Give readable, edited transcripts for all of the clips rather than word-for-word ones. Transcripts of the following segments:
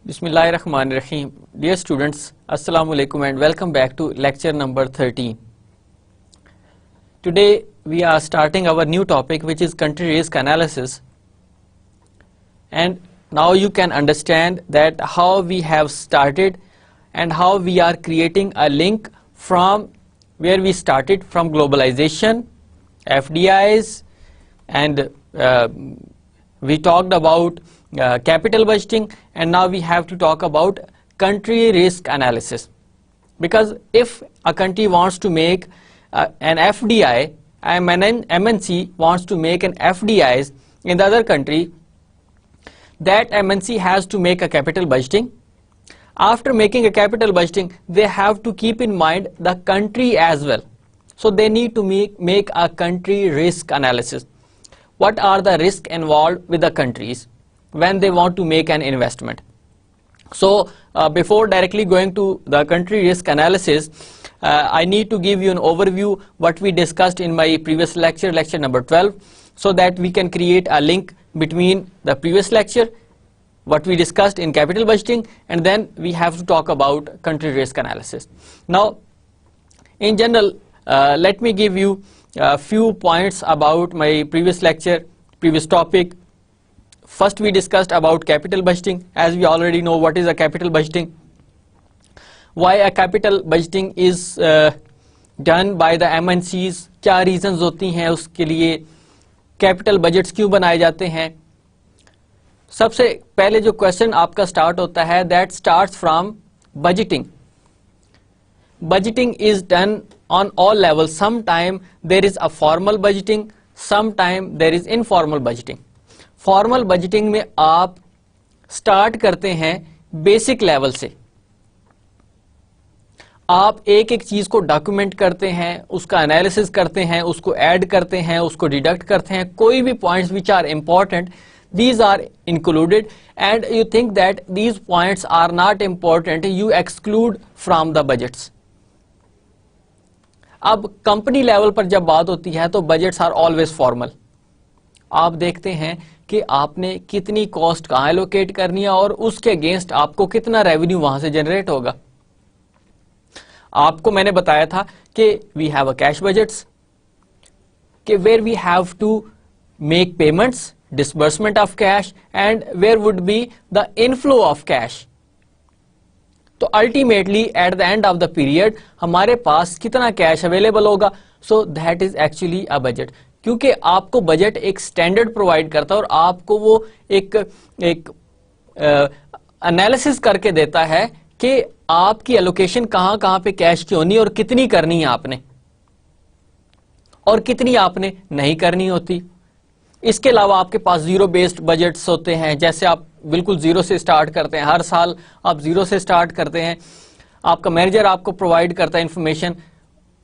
Bismillahir Rahmanir Rahim. Dear students, Assalamu alaikum and welcome back to lecture number 13. Today we are starting our new topic, which is country risk analysis. And now you can understand that how we have started and how we are creating a link from where we started, from globalization, FDIs, and we talked about capital budgeting, and now we have to talk about country risk analysis. Because if a country wants to make an FDI, an MNC wants to make an FDIs in the other country, that MNC has to make a capital budgeting. After making a capital budgeting, they have to keep in mind the country as well. So they need to make a country risk analysis. What are the risks involved with the countries when they want to make an investment? So before directly going to the country risk analysis, I need to give you an overview what we discussed in my previous lecture, lecture number 12, so that we can create a link between the previous lecture, what we discussed in capital budgeting, and then we have to talk about country risk analysis. Now, in general, let me give you a few points about my previous lecture, previous topic. First, we discussed about capital budgeting. As we already know, what is a capital budgeting? Why a capital budgeting is done by the MNCs? کیا reasons ہوتی ہیں اس کے لیے capital budgets کیوں بنائے جاتے ہیں؟ سب سے پہلے جو question آپ کا start ہوتا ہے, that starts from budgeting. Budgeting is done on all levels. Sometime there is a formal budgeting, sometime there is informal budgeting. Formal budgeting میں آپ سٹارٹ کرتے ہیں بیسک لیول سے. آپ ایک ایک چیز کو ڈاکومنٹ کرتے ہیں, اس کا انالیسس کرتے ہیں, اس کو ایڈ کرتے ہیں, اس کو ڈیڈکٹ کرتے ہیں. کوئی بھی points which are important, these are included, and you think that these points are not important, you exclude from the budgets. اب کمپنی لیول پر جب بات ہوتی ہے تو بجٹس آر آلویز فارمل. آپ دیکھتے ہیں کہ آپ نے کتنی کاسٹ کہاں ایلوکیٹ کرنی ہے اور اس کے اگینسٹ آپ کو کتنا ریونیو وہاں سے جنریٹ ہوگا. آپ کو میں نے بتایا تھا کہ we have a cash budgets, کہ where we have to make payments, disbursement of cash, and where would be the inflow of cash. تو ultimately at the end of the period ہمارے پاس کتنا کیش اویلیبل ہوگا. So that is actually a budget, کیونکہ آپ کو budget ایک standard provide کرتا ہے اور آپ کو وہ ایک انالیسس کر کے دیتا ہے کہ آپ کی ایلوکیشن کہاں کہاں پہ کیش کی ہونی اور کتنی کرنی ہے آپ نے اور کتنی آپ نے نہیں کرنی ہوتی. اس کے علاوہ آپ کے پاس زیرو بیسڈ بجٹس ہوتے ہیں, جیسے آپ بالکل زیرو سے سٹارٹ کرتے ہیں, ہر سال آپ زیرو سے سٹارٹ کرتے ہیں. آپ کا مینیجر آپ کو پرووائڈ کرتا ہے انفارمیشن,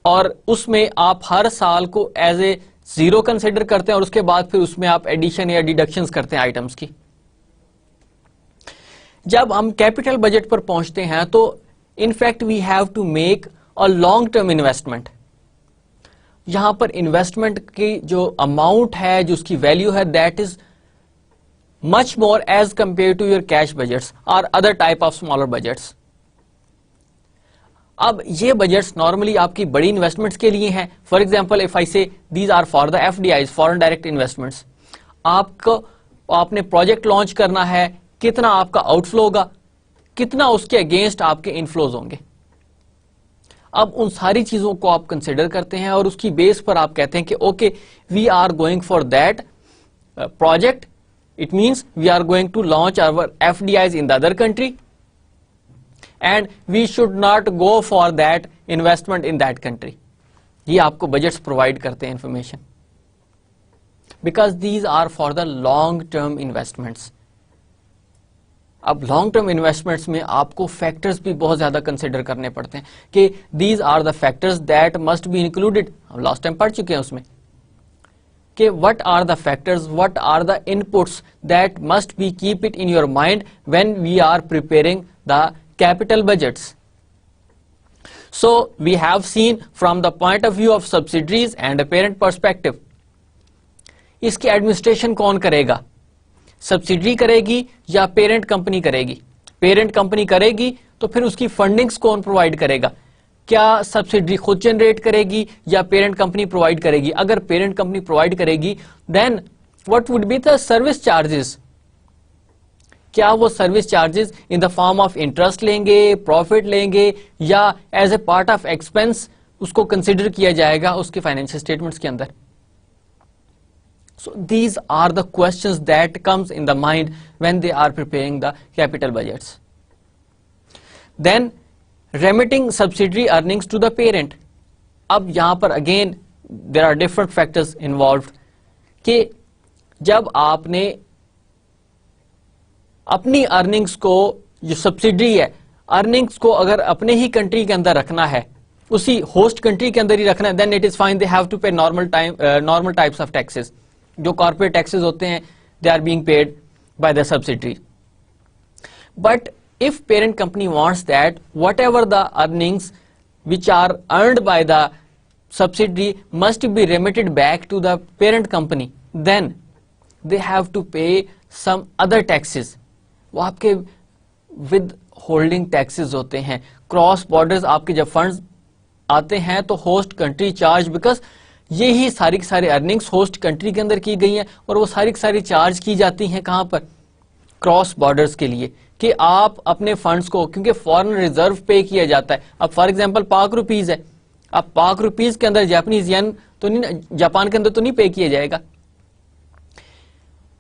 اور اس میں آپ ہر سال کو ایز اے زیرو کنسیڈر کرتے ہیں, اور اس کے بعد پھر اس میں آپ ایڈیشن یا ڈیڈکشنز کرتے ہیں آئٹمس کی. جب ہم کیپٹل بجٹ پر پہنچتے ہیں تو in fact we have to make a long term investment. یہاں پر انویسٹمنٹ کی جو اماؤنٹ ہے, جو اس کی ویلیو ہے, that is much more as compare to your cash budgets اور other type of smaller budgets. اب یہ بجٹس نارملی آپ کی بڑی انویسٹمنٹس کے لیے ہیں. For example of I say these are for the FDIs, foreign direct investments. آپ نے پروجیکٹ لانچ کرنا ہے, کتنا آپ کا آؤٹ فلو ہوگا, کتنا اس کے اگینسٹ آپ کے انفلوز ہوں گے. اب ان ساری چیزوں کو آپ کنسیڈر کرتے ہیں اور اس کی بیس پر آپ کہتے ہیں کہ okay we are going for that project. It means we are going to launch our FDIs in the other country, and we should not go for that investment in that country. یہ آپ کو budgets provide کرتے ہیں information, because these are for the long term investments. اب long term investments میں آپ کو factors بھی بہت زیادہ کنسیڈر کرنے پڑتے ہیں کہ these are the factors that must be included. ہم لاسٹ ٹائم پڑھ چکے ہیں اس میں کہ what are the factors, what are the inputs that must be keep it in your mind when we are preparing the capital budgets. So we have seen from the point of view of subsidiaries and a parent perspective. اس کی administration کون کرے گا؟ Subsidiary کرے گی یا parent company کرے گی؟ Parent company کرے گی تو پھر اس کی فنڈنگز کون پرووائڈ کرے گا؟ کیا سبسڈری خود جنریٹ کرے گی یا پیرنٹ کمپنی پرووائڈ کرے گی؟ اگر پیرنٹ کمپنی پرووائڈ کرے گی دین what would be the service charges؟ کیا وہ service charges in the form of interest لیں گے، پروفٹ لیں گے، یا as a part of expense اس کو کنسیڈر کیا جائے گا اس کے فائنینشیل اسٹیٹمنٹس کے اندر؟ So these are the questions that comes in the mind when they are preparing the capital budgets. Then remitting subsidiary earnings to the parent. اب یہاں پر again there are different factors involved کہ جب آپ نے اپنی earnings کو، جو subsidiary ہے، ارننگس کو اگر اپنے ہی کنٹری کے اندر رکھنا ہے، اسی ہوسٹ کنٹری کے اندر ہی رکھنا ہے، then it is fine, they have to pay normal types of taxes. جو کارپوریٹ ٹیکسز ہوتے ہیں they are being paid by the subsidiary. But if parent company wants that whatever the earnings which are earned by the subsidiary must be remitted back to the parent company, then they have to pay some other taxes. وہ آپ کے with holding taxes ہوتے ہیں. Cross borders آپ کے جب funds آتے ہیں تو ہوسٹ کنٹری چارج، بیکاز یہی ساری کی ساری ارننگس ہوسٹ کنٹری کے اندر کی گئی ہیں اور وہ ساری کی ساری چارج کی جاتی ہیں کہاں پر؟ کراس بارڈرز کے لیے، کہ آپ اپنے فنڈز کو، کیونکہ فارن ریزرو پے کیا جاتا ہے. اب فار ایگزامپل پاک روپیز ہے، اب پاک روپیز کے اندر جاپانیز ین تو نہیں، جاپان کے اندر تو نہیں پے کیا جائے گا،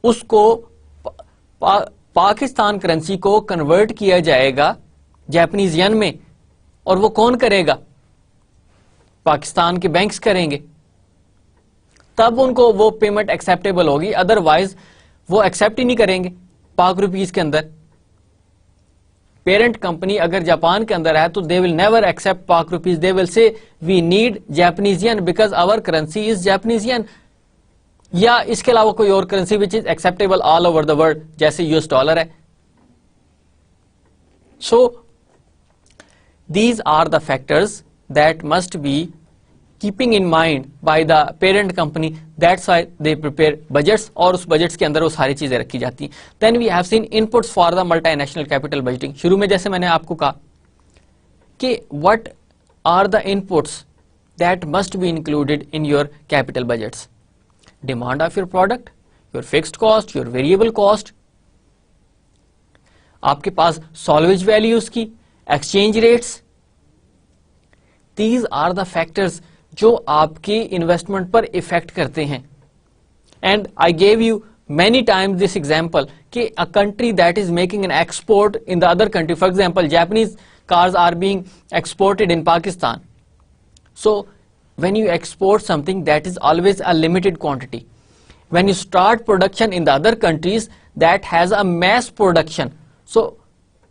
اس کو پاکستان کرنسی کو کنورٹ کیا جائے گا جاپانیز ین میں، اور وہ کون کرے گا؟ پاکستان کے بینکس کریں گے. تب ان کو وہ پیمنٹ ایکسیپٹیبل ہوگی، ادروائز وہ ایکسیپٹ ہی نہیں کریں گے پاک روپیز کے اندر. پیرنٹ کمپنی اگر جاپان کے اندر ہے تو they will never accept Pak rupees, they will say we need Japanese yen because our currency is Japanese yen, یا اس کے علاوہ کوئی اور currency which is acceptable all over the world, جیسے US ڈالر ہے. So these are the factors that must be keeping in mind by the parent company. That's why they prepare budgets, اور اس budgets کے اندر وہ ساری چیزیں رکھی جاتی ہیں. Then we have seen inputs for the multinational capital budgeting. شروع میں جیسے میں نے آپ کو کہا کہ what are the inputs that must be included in your capital budgets? Demand of your product, your fixed cost, your variable cost, آپ کے پاس salvage values کی, exchange rates. These are the factors جو آپ کی انویسٹمنٹ پر effect کرتے ہیں. And I give you many Times this example کہ a country that is making an export in the other country, for example Japanese cars are being exported in Pakistan. So when you export something, that is always a limited quantity. When you start production in the other countries, that has a mass production. So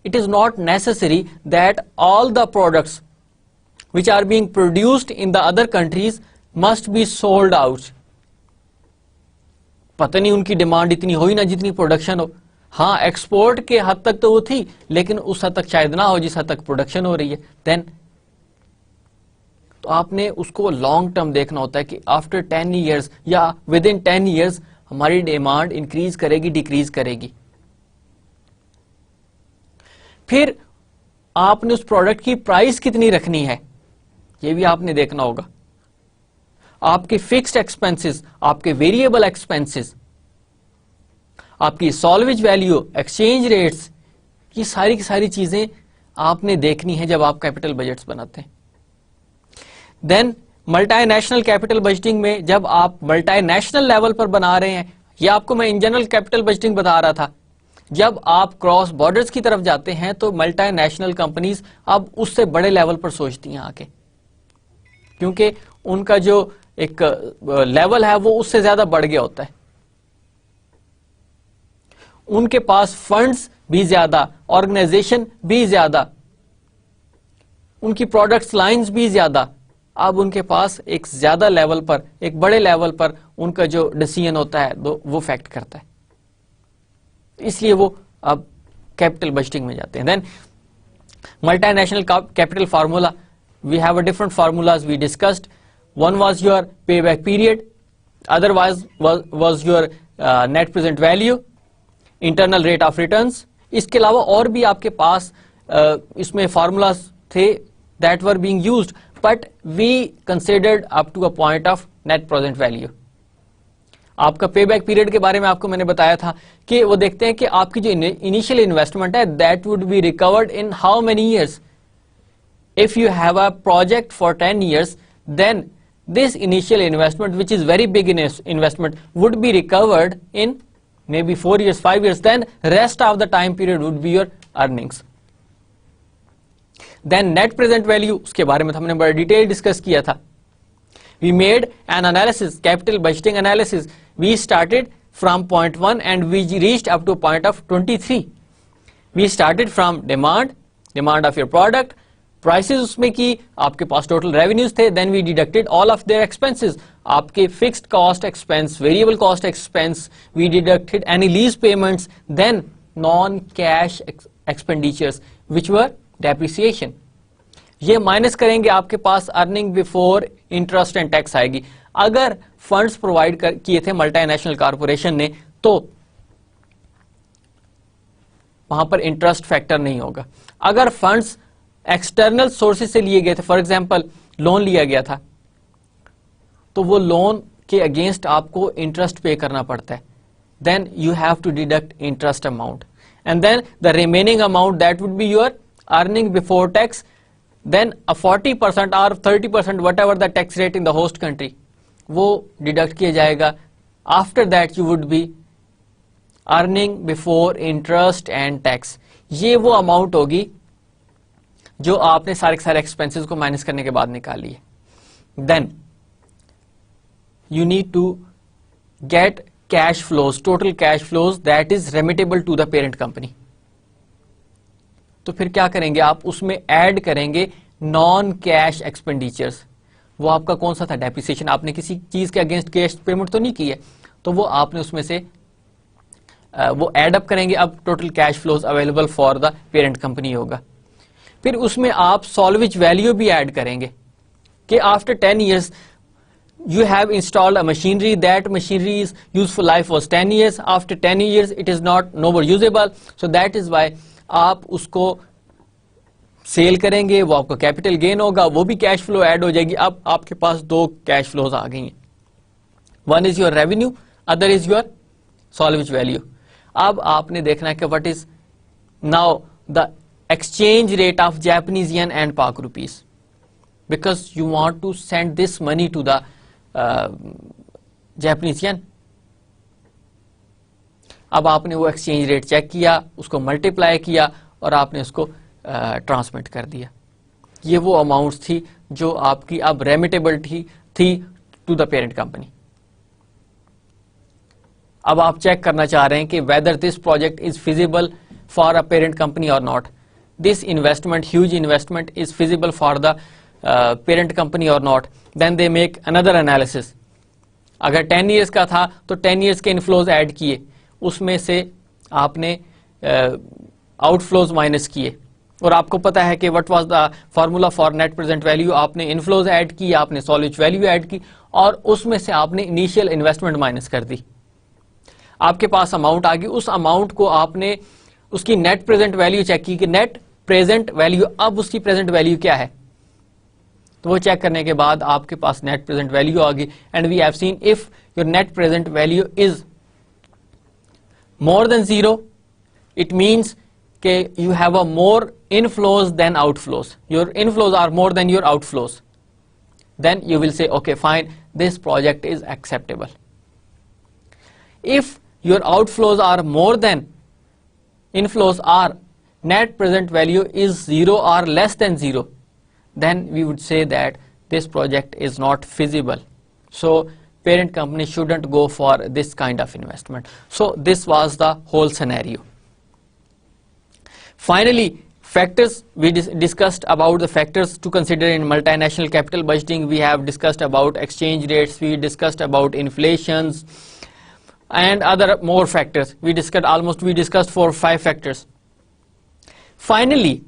it is not necessary that all the products which are being produced in the other countries must be sold out. پتہ نہیں ان کی demand اتنی ہوئی نہ جتنی production ہو. ہاں export کے حد تک تو وہ تھی، لیکن اس حد تک شاید نہ ہو جس حد تک پروڈکشن ہو رہی ہے. دین تو آپ نے اس کو لانگ ٹرم دیکھنا ہوتا ہے کہ آفٹر 10 ایئرس یا ود ان 10 ایئرس ہماری ڈیمانڈ انکریز کرے گی، ڈیکریز کرے گی. پھر آپ نے اس پروڈکٹ کی پرائس کتنی رکھنی ہے یہ بھی آپ نے دیکھنا ہوگا. آپ کے فکسڈ ایکسپینسز، آپ کے ویریبل ایکسپینسز، آپ کی سالویج ویلیو، ایکسچینج ریٹس، یہ ساری کی ساری چیزیں آپ نے دیکھنی ہے جب آپ کیپٹل بجٹس بناتے ہیں. Then multinational capital budgeting میں جب آپ ملٹی نیشنل لیول پر بنا رہے ہیں، یہ آپ کو میں ان جنرل کیپٹل بجٹنگ بتا رہا تھا. جب آپ کراس بارڈرز کی طرف جاتے ہیں تو ملٹی نیشنل کمپنیز اب اس سے بڑے لیول پر سوچتی ہیں آ کے، کیونکہ ان کا جو ایک لیول ہے وہ اس سے زیادہ بڑھ گیا ہوتا ہے. ان کے پاس فنڈز بھی زیادہ، آرگنائزیشن بھی زیادہ، ان کی پروڈکٹس لائنز بھی زیادہ. اب ان کے پاس ایک زیادہ لیول پر، ایک بڑے لیول پر ان کا جو ڈیسیژن ہوتا ہے وہ فیکٹ کرتا ہے. اس لیے وہ اب کیپٹل بجٹنگ میں جاتے ہیں. Then multinational capital formula, we have a different formulas we discussed. One was your payback period, otherwise was your net present value, internal rate of returns, اس کے علاوہ اور بھی آپ کے پاس اس میں فارمولاز تھے that were being used, but we considered up to a point of net present value. آپ کا پے بیک پیریڈ کے بارے میں آپ کو میں نے بتایا تھا کہ وہ دیکھتے ہیں کہ آپ کی جو انیشیل انویسٹمنٹ ہے that would be recovered in how many years. If you have a project for 10 years, then this initial investment, which is very big investment, would be recovered in maybe 4 years, 5 years, then rest of the time period would be your earnings. Then net present value, اس کے بارے میں ہم نے بڑا detail discuss کیا تھا. We made an analysis, capital budgeting analysis. We started from point 1 and we reached up to a point of 23. We started from demand of your product, prices اس میں کی, آپ کے پاس total revenues تھے, then we deducted all of their expenses. آپ کے fixed cost expense, variable cost expense, we deducted any lease payments, then non-cash expenditures which were depreciation. یہ minus کریں گے, آپ کے پاس earning before interest and tax آئے گی. اگر فنڈس پرووائڈ کیے تھے ملٹی نیشنل کارپوریشن نے تو وہاں پر انٹرسٹ فیکٹر نہیں ہوگا. اگر فنڈس ایکسٹرنل سورسز سے لیے گئے تھے, فار ایگزامپل لون لیا گیا تھا, تو وہ لون کے اگینسٹ آپ کو انٹرسٹ پے کرنا پڑتا ہے. Then you have to deduct interest amount and then the remaining amount that would be your earning before tax, then a 40% or 30% whatever the tax rate in the host country وہ deduct کیا جائے گا. After that you would be earning before interest and tax. یہ وہ amount ہوگی جو آپ نے سارے expenses کو مائنس کرنے کے بعد نکالی ہے. Then you need to get cash flows, total cash flows that is remittable to the parent company. تو پھر کیا کریں گے آپ, اس میں ایڈ کریں گے نان کیش ایکسپینڈیچرز. وہ آپ کا کون سا تھا, ڈیپریسیشن. آپ نے کسی چیز کے اگینسٹ کیش پیمنٹ تو نہیں کی ہے, تو وہ آپ نے اس میں سے وہ ایڈ اپ کریں گے. اب total cash flows available for the parent company ہوگا. پھر اس میں آپ سالویج ویلیو بھی ایڈ کریں گے کہ after 10 years you have installed a machinery, that machinery's useful life was 10 years. After 10 years it is no more usable, so that is why آپ اس کو سیل کریں گے, وہ آپ کو کیپٹل گین ہوگا, وہ بھی کیش فلو ایڈ ہو جائے گی. اب آپ کے پاس دو کیش فلوز آ گئی ہیں, one is your revenue, other is your salvage value. اب آپ نے دیکھنا ہے کہ what is now the exchange rate of Japanese yen and Pak rupees, because you want to send this money to the Japanese yen. اب آپ نے وہ ایکسچینج ریٹ چیک کیا, اس کو ملٹیپلائی کیا اور آپ نے اس کو ٹرانسمٹ کر دیا. یہ وہ اماؤنٹس تھی جو آپ کی اب ریمیٹیبل تھی ٹو دا پیرنٹ کمپنی. اب آپ چیک کرنا چاہ رہے ہیں کہ whether this project is feasible for a parent company or not. This investment, huge investment is feasible for the parent company or not. Then they make another analysis. اگر 10 years کا تھا تو 10 years کے انفلوز ایڈ کیے, اس میں سے آپ نے آؤٹ فلوز مائنس کیے, اور آپ کو پتا ہے کہ what was the formula for net present value. آپ نے انفلوز ایڈ کی, آپ نے سالویج ویلیو ایڈ کی, اور اس میں سے آپ نے انیشیل انویسٹمنٹ مائنس کر دی. آپ کے پاس اماؤنٹ آ گئی. اس اماؤنٹ کو آپ نے اس کی نیٹ پریزنٹ ویلیو چیک کی کہ نیٹ پریزنٹ ویلیو, اب اس کی پریزنٹ ویلیو کیا ہے. تو وہ چیک کرنے کے بعد آپ کے پاس نیٹ پریزنٹ ویلیو آ گئی. And we have seen if your net present value is more than 0, it means کہ you have a more inflows than outflows. Your inflows are more than your outflows. Then you will say, okay, fine, this project is acceptable. If your outflows are more than inflows are net present value is 0 or less than 0, then we would say that this project is not feasible. So parent company shouldn't go for this kind of investment. So this was the whole scenario. Finally, factors, we discussed about the factors to consider in multinational capital budgeting. We have discussed about exchange rates, we discussed about inflations and other more factors. We discussed 4 or 5 factors. Finally,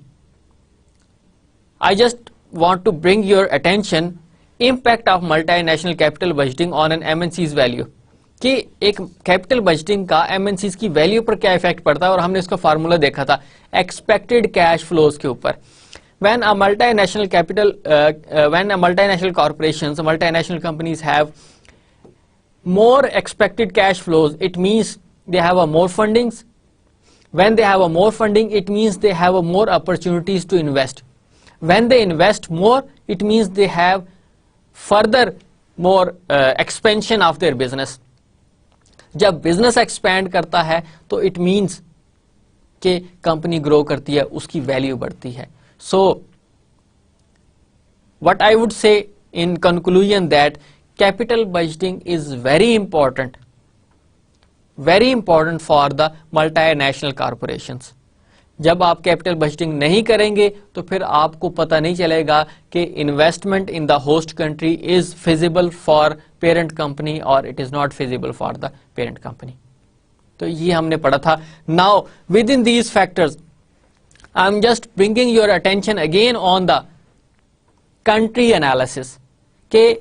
I just want to bring your attention impact of multinational capital budgeting on an MNC's value. کہ ایک capital budgeting کا M N Cs کی value پر کیا effect پڑتا ہے, اور ہم نے اس کا فارمولا دیکھا تھا ایکسپیکٹڈ کیش فلوز کے اوپر. when a multinational corporations, multinational companies have more expected cash flows, it means they have a more fundings. When they have a more funding, it means they have a more opportunities to invest. When they invest more, it means they have further more expansion of their business. جب business expand کرتا ہے تو it means کہ company گرو کرتی ہے, اس کی value بڑھتی ہے. سو what I would say in conclusion that capital budgeting is very important for the multi national corporations. جب آپ کیپٹل بجٹنگ نہیں کریں گے تو پھر آپ کو پتہ نہیں چلے گا کہ investment in the host country is feasible for parent company or it is not feasible for the parent company. تو یہ ہم نے پڑھا تھا. Now with in these factors I am just bringing your attention again on the country analysis کہ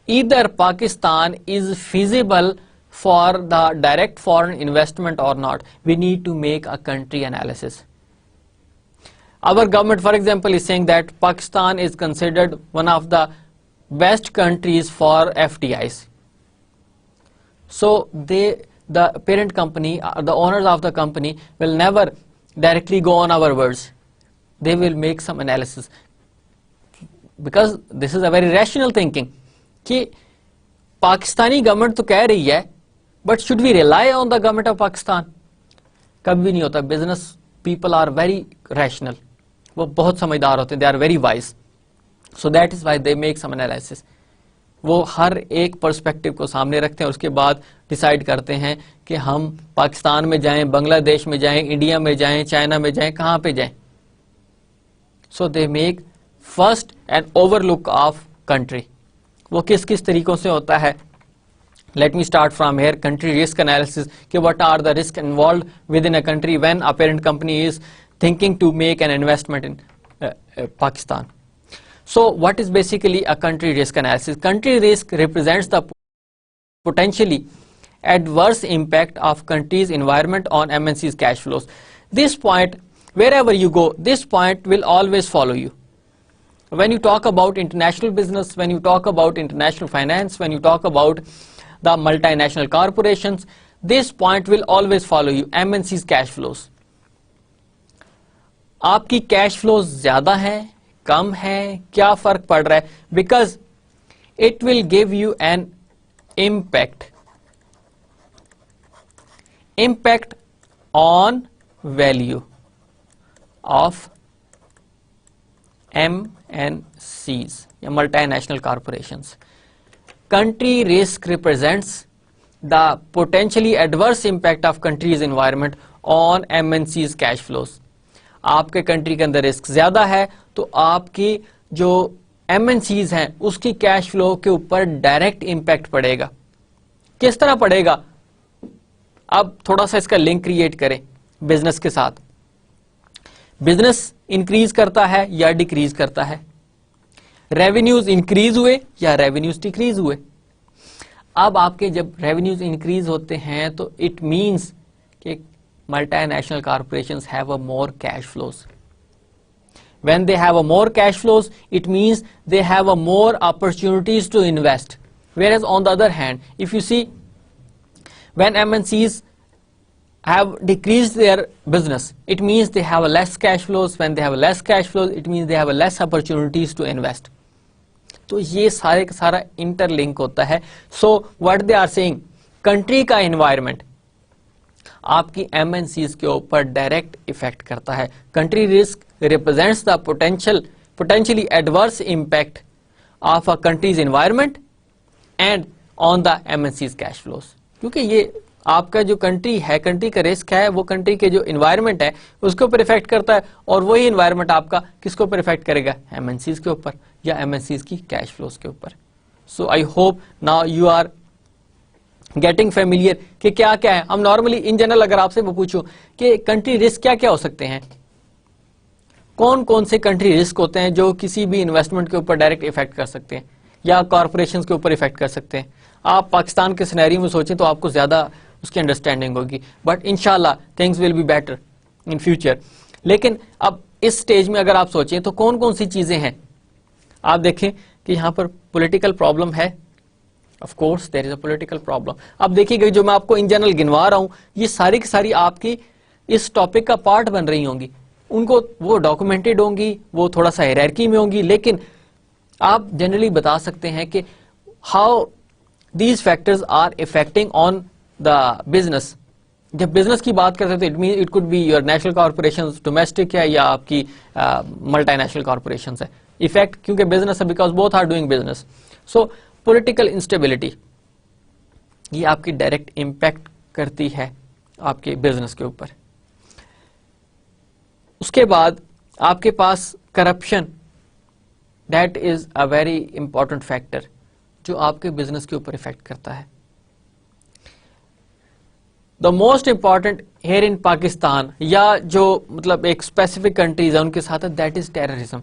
either Pakistan is feasible for the direct foreign investment or not. We need to make a country analysis. Our government, for example, is saying that Pakistan is considered one of the best countries for FDIs. So the parent company, the owners of the company will never directly go on our words. They will make some analysis. Because this is a very rational thinking. کہ Pakistani government تو کہہ رہی ہے but should we rely on the government of Pakistan? کبھی نہیں ہوتا. Business people are very rational, وہ بہت سمجھدار ہوتے ہیں, they are very wise. So that is why they make some analysis. وہ ہر ایک پرسپیکٹو کو سامنے رکھتے ہیں اور اس کے بعد ڈیسائیڈ کرتے ہیں کہ ہم پاکستان میں جائیں, بنگلہ دیش میں جائیں, انڈیا میں جائیں, چائنا میں جائیں, کہاں پہ جائیں. So they make first and over look of country. وہ کس کس طریقوں سے ہوتا ہے؟ Let me start from here. Country risk analysis کہ what are the risk involved with in a country when a parent company is thinking to make an investment in Pakistan. So what is basically a country risk analysis? Country risk represents the potentially adverse impact of country's environment on MNC's cash flows. This point, wherever you go, this point will always follow you. When you talk about international business, when you talk about international finance, when you talk about the multinational corporations, this point will always follow you. MNC's cash flows. آپ کی cash flows زیادہ ہیں, کم ہیں, کیا فرق پڑ رہا ہے؟ Because it will give you an impact on value of MNCs یا multinational corporations. Country risk represents the potentially adverse impact of country's environment on MNCs cash flows. آپ کے کنٹری کے اندر رسک زیادہ ہے تو آپ کی جو ایم این سیز ہیں اس کی کیش فلو کے اوپر ڈائریکٹ امپیکٹ پڑے گا. کس طرح پڑے گا؟ اب تھوڑا سا اس کا لنک کریٹ کریں بزنس کے ساتھ. بزنس انکریز کرتا ہے یا ڈیکریز کرتا ہے؟ ریونیوز انکریز ہوئے یا ریونیوز ڈیکریز ہوئے؟ اب آپ کے جب ریونیوز انکریز ہوتے ہیں تو اٹ مینس کہ multinational corporations have a more cash flows. When they have a more cash flows, it means they have a more opportunities to invest. Whereas on the other hand, if you see, when MNCs have decreased their business, it means they have a less cash flows. When they have a less cash flows, it means they have a less opportunities to invest. تو یہ سارے کا سارا inter link ہوتا ہے. So what they are saying, country کا environment آپ کی ایم این سیز کے اوپر ڈائریکٹ افیکٹ کرتا ہے. Country risk represents the potentially adverse impact of a country's environment and on the MNC's cash flows. کیونکہ یہ آپ کا جو کنٹری ہے, کنٹری کا رسک ہے, وہ کنٹری کے جو انوائرمنٹ ہے اس کے اوپر افیکٹ کرتا ہے, اور وہی انوائرمنٹ آپ کا کس کے اوپر افیکٹ کرے گا؟ ایم این سیز کے اوپر یا ایم این سیز کی کیش فلوز کے اوپر. So I hope now you are getting familiar کہ کیا کیا ہے. ہم نارملی ان جنرل اگر آپ سے وہ پوچھوں کہ کنٹری رسک کیا کیا ہو سکتے ہیں, کون کون سے کنٹری رسک ہوتے ہیں جو کسی بھی انویسٹمنٹ کے اوپر ڈائریکٹ افیکٹ کر سکتے ہیں یا کارپوریشنز کے اوپر افیکٹ کر سکتے ہیں؟ آپ پاکستان کے سینیریو میں سوچیں تو آپ کو زیادہ اس کی انڈرسٹینڈنگ ہوگی, بٹ انشاءاللہ things will be better in future. لیکن اب اس سٹیج میں اگر آپ سوچیں تو کون کون سی چیزیں ہیں. آپ دیکھیں کہ یہاں پر پولیٹیکل پرابلم ہے, of course there is a political problem. اب دیکھیے گا جو میں آپ کو ان جنرل گنوا رہا ہوں یہ ساری کی ساری آپ کی اس ٹاپک کا پارٹ بن رہی ہوں گی, ان کو وہ ڈاکومنٹڈ ہوں گی, وہ تھوڑا سا ہیرارکی میں ہوں گی, لیکن آپ جنرلی بتا سکتے ہیں کہ how these factors are affecting on the business. جب بزنس کی بات کرتے ہیں تو it could be your national corporation, domestic ہے یا آپ کی ملٹی نیشنل کارپوریشنز ہے. افیکٹ کیونکہ بزنس ہے, because both are doing business. So political instability یہ آپ کی ڈائریکٹ امپیکٹ کرتی ہے آپ کے بزنس کے اوپر. اس کے بعد آپ کے پاس corruption, that is a very important factor جو آپ کے بزنس کے اوپر افیکٹ کرتا ہے. The most important here in Pakistan یا جو مطلب ایک اسپیسیفک کنٹریز ہے ان کے ساتھ, دیٹ از ٹیررزم.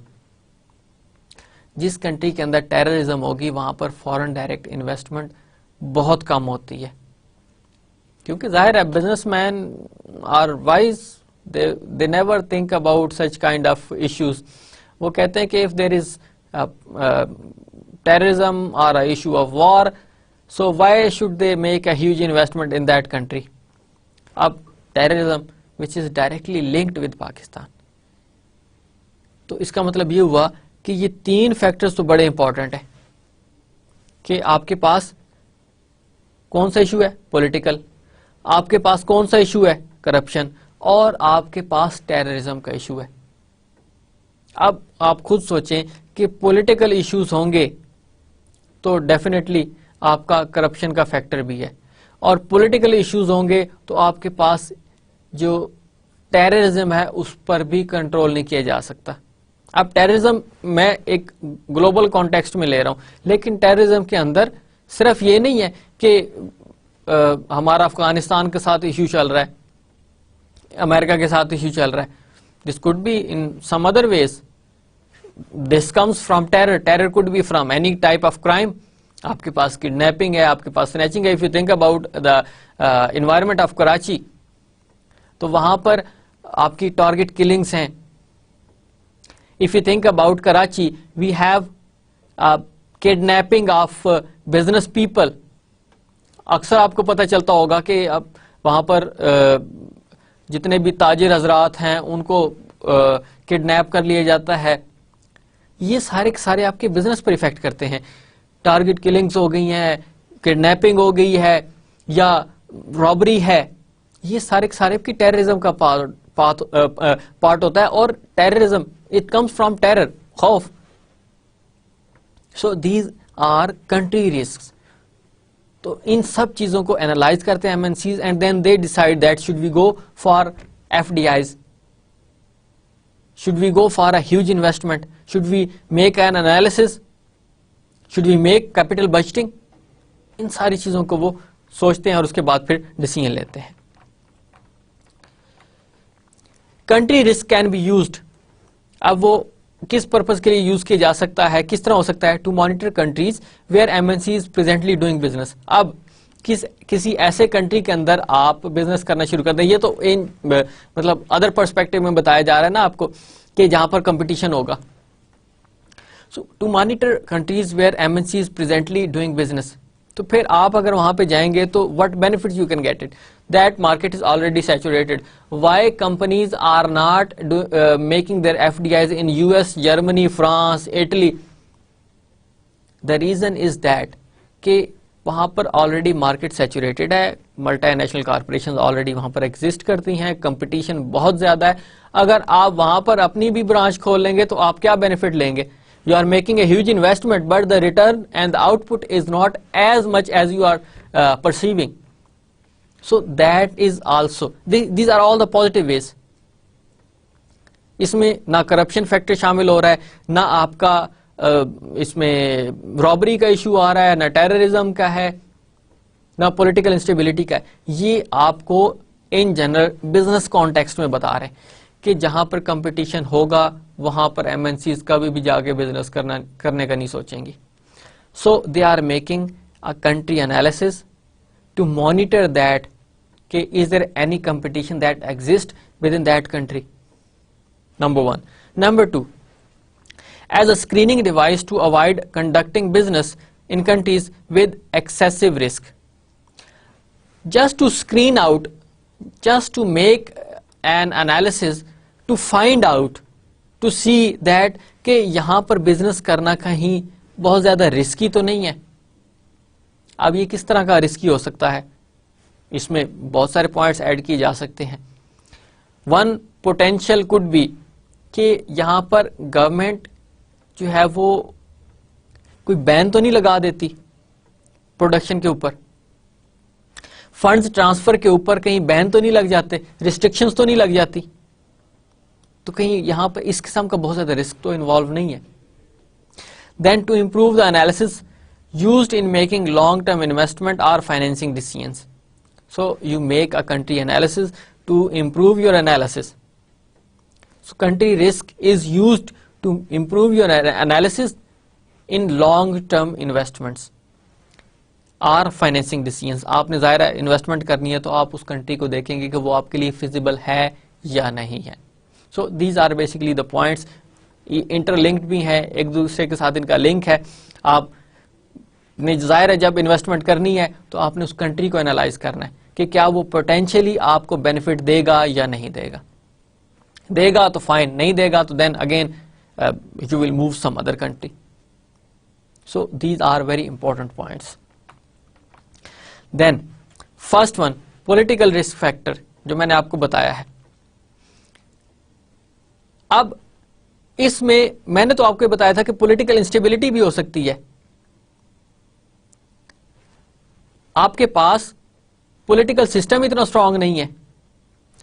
جس کنٹری کے اندر ٹیررزم ہوگی وہاں پر فورن ڈائریکٹ انویسٹمنٹ بہت کم ہوتی ہے, کیونکہ ظاہر ہے businessmen are wise, they never think about such kind of issues. وہ کہتے ہیں کہ if there is terrorism or a issue of war, so why should they make a huge investment in that country? اب terrorism which is directly linked with Pakistan. تو اس کا مطلب یہ ہوا کہ یہ تین فیکٹرز تو بڑے امپورٹنٹ ہیں کہ آپ کے پاس کون سا ایشو ہے, پولیٹیکل, آپ کے پاس کون سا ایشو ہے, کرپشن, اور آپ کے پاس ٹیررزم کا ایشو ہے. اب آپ خود سوچیں کہ پولیٹیکل ایشوز ہوں گے تو ڈیفینیٹلی آپ کا کرپشن کا فیکٹر بھی ہے, اور پولیٹیکل ایشوز ہوں گے تو آپ کے پاس جو ٹیررزم ہے اس پر بھی کنٹرول نہیں کیا جا سکتا. اب ٹیررزم میں ایک گلوبل کانٹیکسٹ میں لے رہا ہوں, لیکن ٹیررزم کے اندر صرف یہ نہیں ہے کہ ہمارا افغانستان کے ساتھ ایشو چل رہا ہے, امریکہ کے ساتھ ایشو چل رہا ہے. This could be in some other ways, this comes from terror, terror could be from any type of crime. آپ کے پاس کڈنیپنگ ہے, آپ کے پاس سنیچنگ ہے. If you think about the environment of Karachi تو وہاں پر آپ کی ٹارگٹ کلنگز ہیں. If you think about Karachi we have kidnapping of business people. اکثر آپ کو پتہ چلتا ہوگا کہ اب وہاں پر جتنے بھی تاجر حضرات ہیں ان کو کڈنیپ کر لیا جاتا ہے. یہ سارے کے سارے آپ کے بزنس پر افیکٹ کرتے ہیں. ٹارگٹ کلنگز ہو گئی ہیں, کڈنیپنگ ہو گئی ہے, یا رابری ہے, یہ سارے کے سارے آپ کی ٹیررزم کا پارٹ ہوتا ہے. اور terrorism it comes from terror, خوف. So these are country risks. تو ان سب چیزوں کو اینالائز کرتے ہیں M N Cs, and then they decide that should we go for F D Is, should we go for a huge investment, should we make an analysis, should we make capital budgeting. ان ساری چیزوں کو وہ سوچتے ہیں اور اس کے بعد پھر ڈیسیژن لیتے ہیں. Country risk can be used. اب وہ کس پرپز کے لیے یوز کیا جا سکتا ہے, کس طرح ہو سکتا ہے, to monitor countries where M N Cs presently doing business. اب کسی ایسے کنٹری کے اندر آپ بزنس کرنا شروع کر دیں, یہ تو مطلب ادر پرسپیکٹو میں بتایا جا رہا ہے نا آپ کو کہ جہاں پر کمپٹیشن ہوگا. So to monitor countries where M N Cs presently doing business. تو پھر آپ اگر وہاں پہ جائیں گے تو what benefit you can get it, that market is already saturated. Why companies are not making their F D Is in U S, Germany, France, Italy. The reason is that کہ وہاں پر آلریڈی مارکیٹ سیچوریٹڈ ہے, multinational corporation already وہاں پر exist کرتی ہیں, competition بہت زیادہ ہے. اگر آپ وہاں پر اپنی بھی برانچ کھول لیں گے تو آپ کیا بینیفٹ لیں گے؟ You are making a huge investment, but the return and the output is not as much as you are perceiving. So that is also, these are all the positive ways. اس میں نہ corruption factor شامل ہو رہا ہے, نہ آپ کا اس میں رابری کا ایشو آ رہا ہے, نہ ٹیررزم کا ہے, نہ پولیٹیکل انسٹیبلٹی کا ہے. یہ آپ کو ان جنرل بزنس کانٹیکسٹ میں بتا رہے ہیں کہ جہاں پر کمپٹیشن ہوگا وہاں پر ایم این سیز کبھی بھی جا کے بزنس کرنے کا نہیں سوچیں گی. So they are making a country analysis to monitor that is there any competition that exists within that country. Number one. Number two, as a screening device to avoid conducting business in countries with excessive risk. Just to screen out, just to make an analysis to find out, to see that کہ یہاں پر business کرنا کہیں بہت زیادہ risky تو نہیں ہے. اب یہ کس طرح کا رسکی ہو سکتا ہے؟ اس میں بہت سارے پوائنٹس ایڈ کیے جا سکتے ہیں. ون پوٹینشیل کوڈ بی کہ یہاں پر گورنمنٹ جو ہے وہ کوئی بین تو نہیں لگا دیتی پروڈکشن کے اوپر, فنڈز ٹرانسفر کے اوپر کہیں بین تو نہیں لگ جاتے, ریسٹرکشنز تو نہیں لگ جاتی, تو کہیں یہاں پر اس قسم کا بہت زیادہ رسک تو انوالو نہیں ہے. Then to improve the analysis used in making long-term investment or financing decisions. So you make a country analysis to improve your analysis. So country risk is used to improve your analysis in long-term investments or financing decisions. آپ نے ظاہر investment کرنی ہے تو آپ اس country کو دیکھیں گے کہ وہ آپ کے لیے فیزیبل ہے یا نہیں ہے. So these are basically the points. Interlinked بھی ہیں, ایک دوسرے کے ساتھ ان کا لنک ہے. آپ نے ظاہر ہے جب انویسٹمنٹ کرنی ہے تو آپ نے اس کنٹری کو انالائز کرنا ہے کہ کیا وہ پوٹینشیلی آپ کو بینیفٹ دے گا یا نہیں دے گا. دے گا تو فائن, نہیں دے گا تو then again you will move some other country. So these are very important points. Then first one, political risk factor, جو میں نے آپ کو بتایا ہے. اب اس میں نے تو آپ کو بتایا تھا کہ پولیٹیکل انسٹیبلٹی بھی ہو سکتی ہے. آپ کے پاس پولیٹیکل سسٹم اتنا اسٹرانگ نہیں ہے.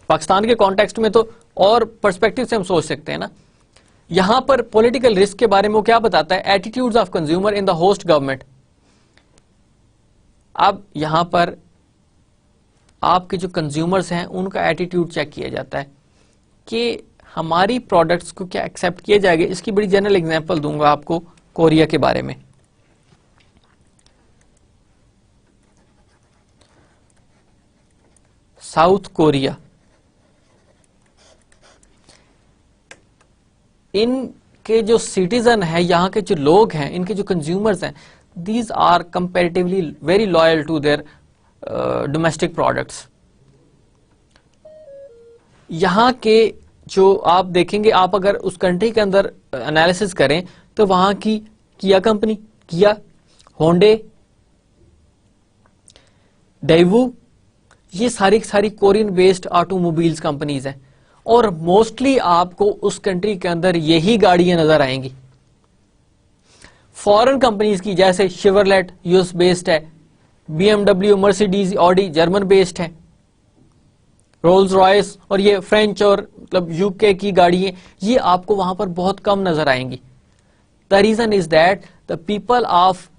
پاکستان کے کانٹیکسٹ میں تو اور پرسپیکٹو سے ہم سوچ سکتے ہیں نا. یہاں پر پولیٹیکل رسک کے بارے میں وہ کیا بتاتا ہے؟ Attitudes of consumer in the host government. اب یہاں پر آپ کے جو کنزیومرز ہیں ان کا ایٹیٹیوڈ چیک کیا جاتا ہے کہ ہماری پروڈکٹس کو کیا ایکسیپٹ کیا جائے گا. اس کی بڑی جنرل اگزامپل دوں گا آپ کو کوریا کے بارے میں. ساؤتھ کوریا, ان کے جو سٹیزن ہیں, یہاں کے جو لوگ ہیں, ان کے جو کنزیومرز ہیں, these are comparatively very loyal to their domestic products. یہاں کے جو آپ دیکھیں گے, آپ اگر اس کنٹری کے اندر انالیسس کریں تو وہاں کی کیا کمپنی, کیا, ہونڈے, ڈیوو, یہ ساری Korean based auto mobiles companies ہیں, اور موسٹلی آپ کو اس کنٹری کے اندر یہی گاڑیاں نظر آئیں گی. فورن کمپنیز کی جیسے شیورلیٹ یو ایس بیسڈ ہے, B M W, Mercedes, Audi German based ہے, رولز رائس اور یہ فرینچ اور مطلب یو کے کی گاڑی ہیں, یہ آپ کو وہاں پر بہت کم نظر آئیں گی. The reason is that the people of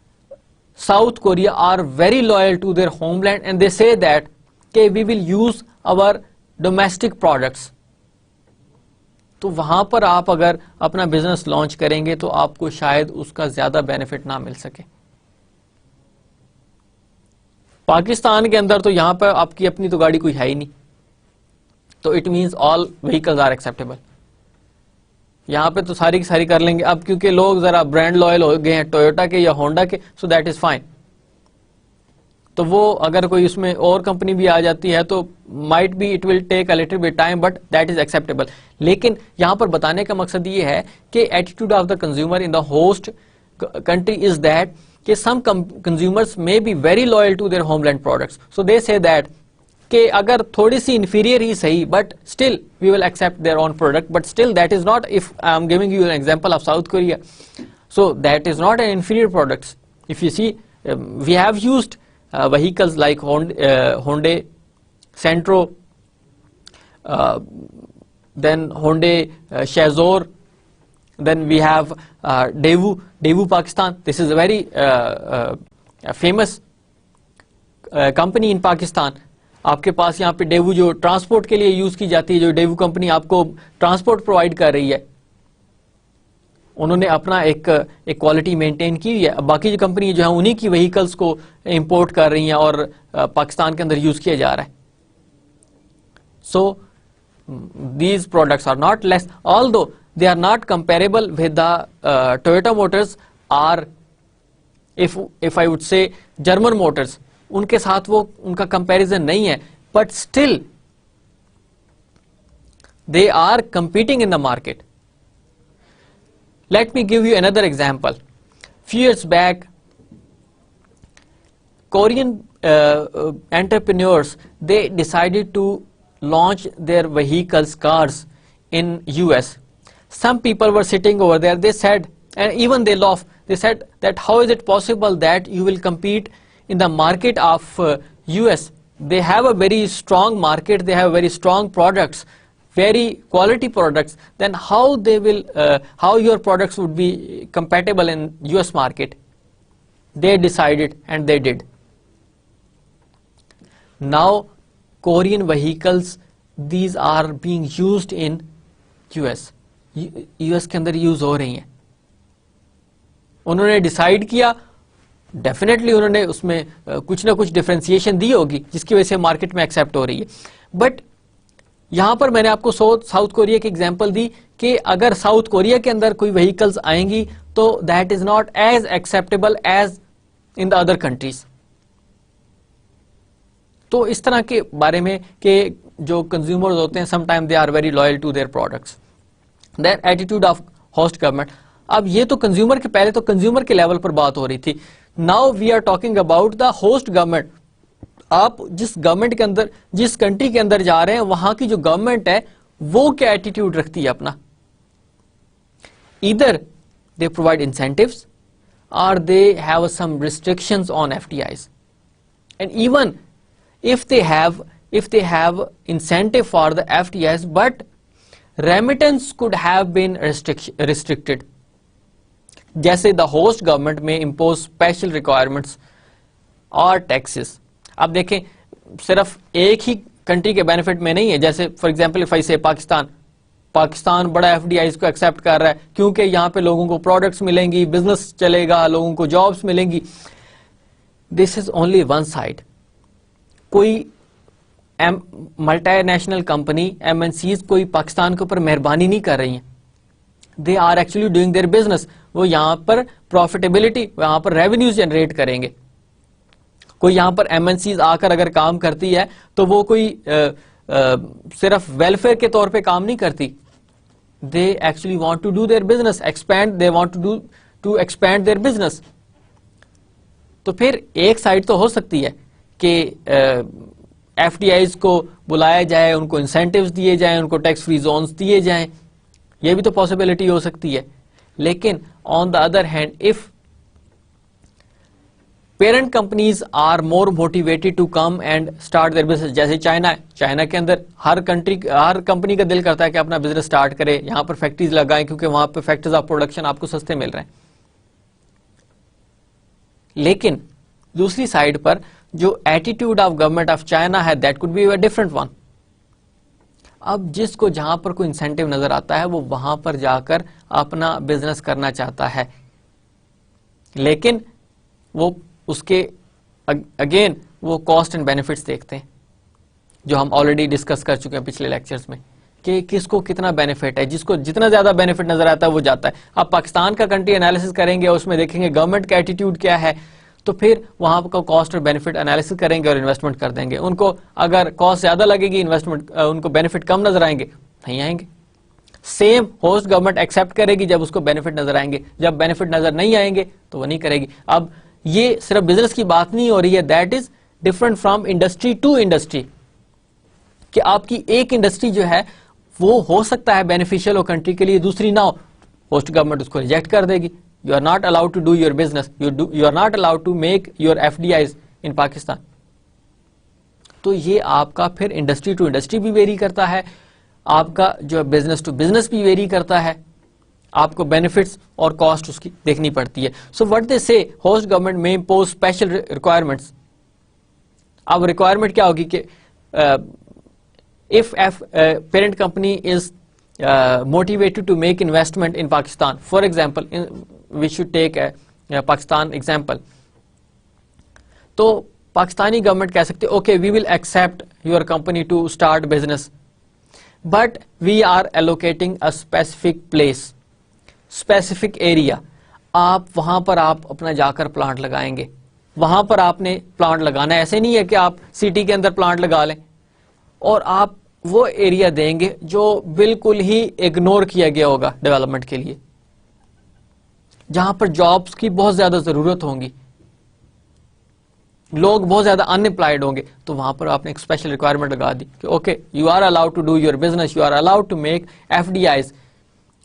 South Korea are very loyal to their homeland and they say that کہ we will use our domestic products. تو وہاں پر آپ اگر اپنا بزنس لانچ کریں گے تو آپ کو شاید اس کا زیادہ بینیفٹ نہ مل سکے. پاکستان کے اندر تو یہاں پہ آپ کی اپنی تو گاڑی کوئی ہے ہی نہیں, تو it means all vehicles are acceptable. یہاں پہ تو ساری کی ساری کر لیں گے. اب کیونکہ لوگ ذرا برانڈ لوئل ہو گئے ہیں ٹویوٹا کے یا ہونڈا کے, سو دیٹ از فائن. تو وہ اگر کوئی اس میں اور کمپنی بھی آ جاتی ہے تو might be it will take a little bit time, but that is acceptable. لیکن یہاں پر بتانے کا مقصد یہ ہے کہ attitude of the consumer in the host country is that کہ some consumers may be very loyal to their homeland products. So they say that کہ اگر تھوڑی سی انفیریئر ہی صحیح, but still we will accept their own product. But still that is not, if I am giving you an example of South Korea, so that is not an inferior products. If you see we have used vehicles like Hyundai, Santro, then Hyundai Shazor, then we have Daewoo Pakistan. This is a very famous company in Pakistan. آپ کے پاس یہاں پہ ڈیوو جو transport کے لیے use کی جاتی ہے, جو ڈیوو کمپنی آپ کو ٹرانسپورٹ پرووائڈ کر رہی ہے, انہوں نے اپنا ایک کوالٹی مینٹین کی ہے. باقی جو کمپنی جو ہیں انہی کی وہیکلس کو امپورٹ کر رہی ہیں اور پاکستان کے اندر یوز کیا جا رہا ہے. So these products are not less, although they are not comparable with the Toyota Motors or if I would say German Motors, ان کے ساتھ وہ ان کا کمپیریزن نہیں ہے, but still they are competing in the market. Let me give you another example. Few years back, Korean entrepreneurs, they decided to launch their vehicles, cars in US. Some people were sitting over there, they said, and even they laughed, they said that how is it possible that you will compete in the market of US? They have a very strong market, they have very strong products, very quality products, then how they will, how your products would be compatible in US market? They decided and they did. Now Korean vehicles, these are being used in US. US کے اندر use ہو رہی ہیں. انہوں نے decide کیا, definitely انہوں نے اس میں کچھ نہ کچھ ڈفرینسیشن دی ہوگی جس کی وجہ سے مارکیٹ میں ایکسیپٹ ہو رہی ہے. بٹ یہاں پر میں نے آپ کو ساؤتھ کوریا کی ایگزامپل دی کہ اگر ساؤتھ کوریا کے اندر کوئی وہیکلز آئیں گی تو that is not as acceptable as in the other countries. تو اس طرح کے بارے میں کہ جو کنزیومرز ہوتے ہیں some time they are very loyal to their products. Then attitude of host government. اب یہ تو کنزیومر کے, پہلے تو کنزیومر کے لیول پر بات ہو رہی تھی. Now we are talking about the host government. آپ جس گورنمنٹ کے اندر, جس کنٹری کے اندر جا رہے ہیں, وہاں کی جو گورنمنٹ ہے وہ کیا ایٹیٹیوڈ رکھتی ہے اپنا. ادھر دے پرووائڈ انسینٹیوز اور they have some restrictions on FDIs. And even if they have incentive for the FDIs, but remittance could have been restricted. جیسے the host government may impose special requirements or taxes. اب دیکھیں صرف ایک ہی country کے benefit میں نہیں ہے. جیسے for example if I say Pakistan بڑا FDIs کو ایکسیپٹ کر رہا ہے کیونکہ یہاں پہ لوگوں کو پروڈکٹس ملیں گی, بزنس چلے گا, لوگوں کو جابس ملیں گی. This is only one side. کوئی ملٹی نیشنل کمپنی MNCs کوئی پاکستان کے اوپر مہربانی نہیں کر رہی ہیں. They are actually doing their business. وہ یہاں پر پروفیٹیبلٹی, یہاں پر ریونیوز جنریٹ کریں گے. کوئی یہاں پر MNCs آ کر اگر کام کرتی ہے تو وہ کوئی صرف ویلفیئر کے طور پہ کام نہیں کرتی. They actually want to do their business expand, they want to expand their business. تو پھر ایک سائڈ تو ہو سکتی ہے کہ FDIs کو بلایا جائے, ان کو انسینٹیوز دیے جائیں, ان کو ٹیکس فری زونز دیے جائیں, یہ بھی تو پاسبلٹی ہو سکتی ہے. لیکن on the other hand if parent companies are more motivated to come and start their business, جیسے چائنا کے اندر ہر کمپنی کا دل کرتا ہے کہ اپنا بزنس اسٹارٹ کرے, یہاں پر فیکٹریز لگائیں کیونکہ وہاں پہ فیکٹریز آف پروڈکشن آپ کو سستے مل رہے ہیں. لیکن دوسری سائڈ پر جو attitude of government of China ہے that could be a different one. اب جس کو جہاں پر کوئی انسینٹیو نظر آتا ہے وہ وہاں پر جا کر اپنا بزنس کرنا چاہتا ہے, لیکن وہ اس کے اگین وہ کاسٹ اینڈ بینیفٹس دیکھتے ہیں جو ہم آلریڈی ڈسکس کر چکے ہیں پچھلے لیکچرز میں کہ کس کو کتنا بینیفٹ ہے. جس کو جتنا زیادہ بینیفٹ نظر آتا ہے وہ جاتا ہے. آپ پاکستان کا کنٹری انالیسس کریں گے, اس میں دیکھیں گے گورنمنٹ کا ایٹیٹیوڈ کیا ہے, تو پھر وہاں کا کاسٹ اور بینیفٹ انالیسس کریں گے اور انویسٹمنٹ کر دیں گے. ان کو اگر کاسٹ زیادہ لگے گی, انویسٹمنٹ ان کو بینیفٹ کم نظر آئیں گے, نہیں آئیں گے. سیم ہوسٹ گورنمنٹ ایکسیپٹ کرے گی جب اس کو بینیفٹ نظر آئیں گے, جب بینیفٹ نظر نہیں آئیں گے تو وہ نہیں کرے گی. اب یہ صرف بزنس کی بات نہیں ہو رہی ہے, that is different from industry to industry, کہ آپ کی ایک انڈسٹری جو ہے وہ ہو سکتا ہے بینیفیشیل ہو کنٹری کے لیے, دوسری نہ ہو, ہوسٹ گورنمنٹ اس کو ریجیکٹ کر دے گی. You are not allowed to do your business. You are not allowed to make your FDIs in Pakistan. تو یہ آپ کا پھر انڈسٹری ٹو انڈسٹری بھی ویری کرتا ہے, آپ کا جو بزنس ٹو بزنس بھی ویری کرتا ہے, آپ کو بینیفٹس اور کاسٹ اس کی دیکھنی پڑتی ہے. سو وٹ دے سے ہوسٹ گورنمنٹ میں امپوز اسپیشل ریکوائرمنٹس. اب ریکوائرمنٹ کیا ہوگی کہ if parent company is motivated to make investment in Pakistan. For example, we should take a Pakistan example. تو پاکستانی گورنمنٹ کہہ سکتے okay we will accept your company to start business but we are allocating a specific place, specific area. آپ وہاں پر آپ اپنا جا کر پلانٹ لگائیں گے, وہاں پر آپ نے پلانٹ لگانا ہے. ایسے نہیں ہے کہ آپ سٹی کے اندر پلانٹ لگا لیں اور آپ وہ ایریا دیں گے جو بالکل ہی اگنور کیا گیا ہوگا ڈیولپمنٹ کے لیے, جہاں پر جابس کی بہت زیادہ ضرورت ہوں گی, لوگ بہت زیادہ ان امپلائڈ ہوں گے. تو وہاں پر آپ نے ایک اسپیشل ریکوائرمنٹ لگا دی کہ okay you are allowed to do your business, you are allowed to make F D Is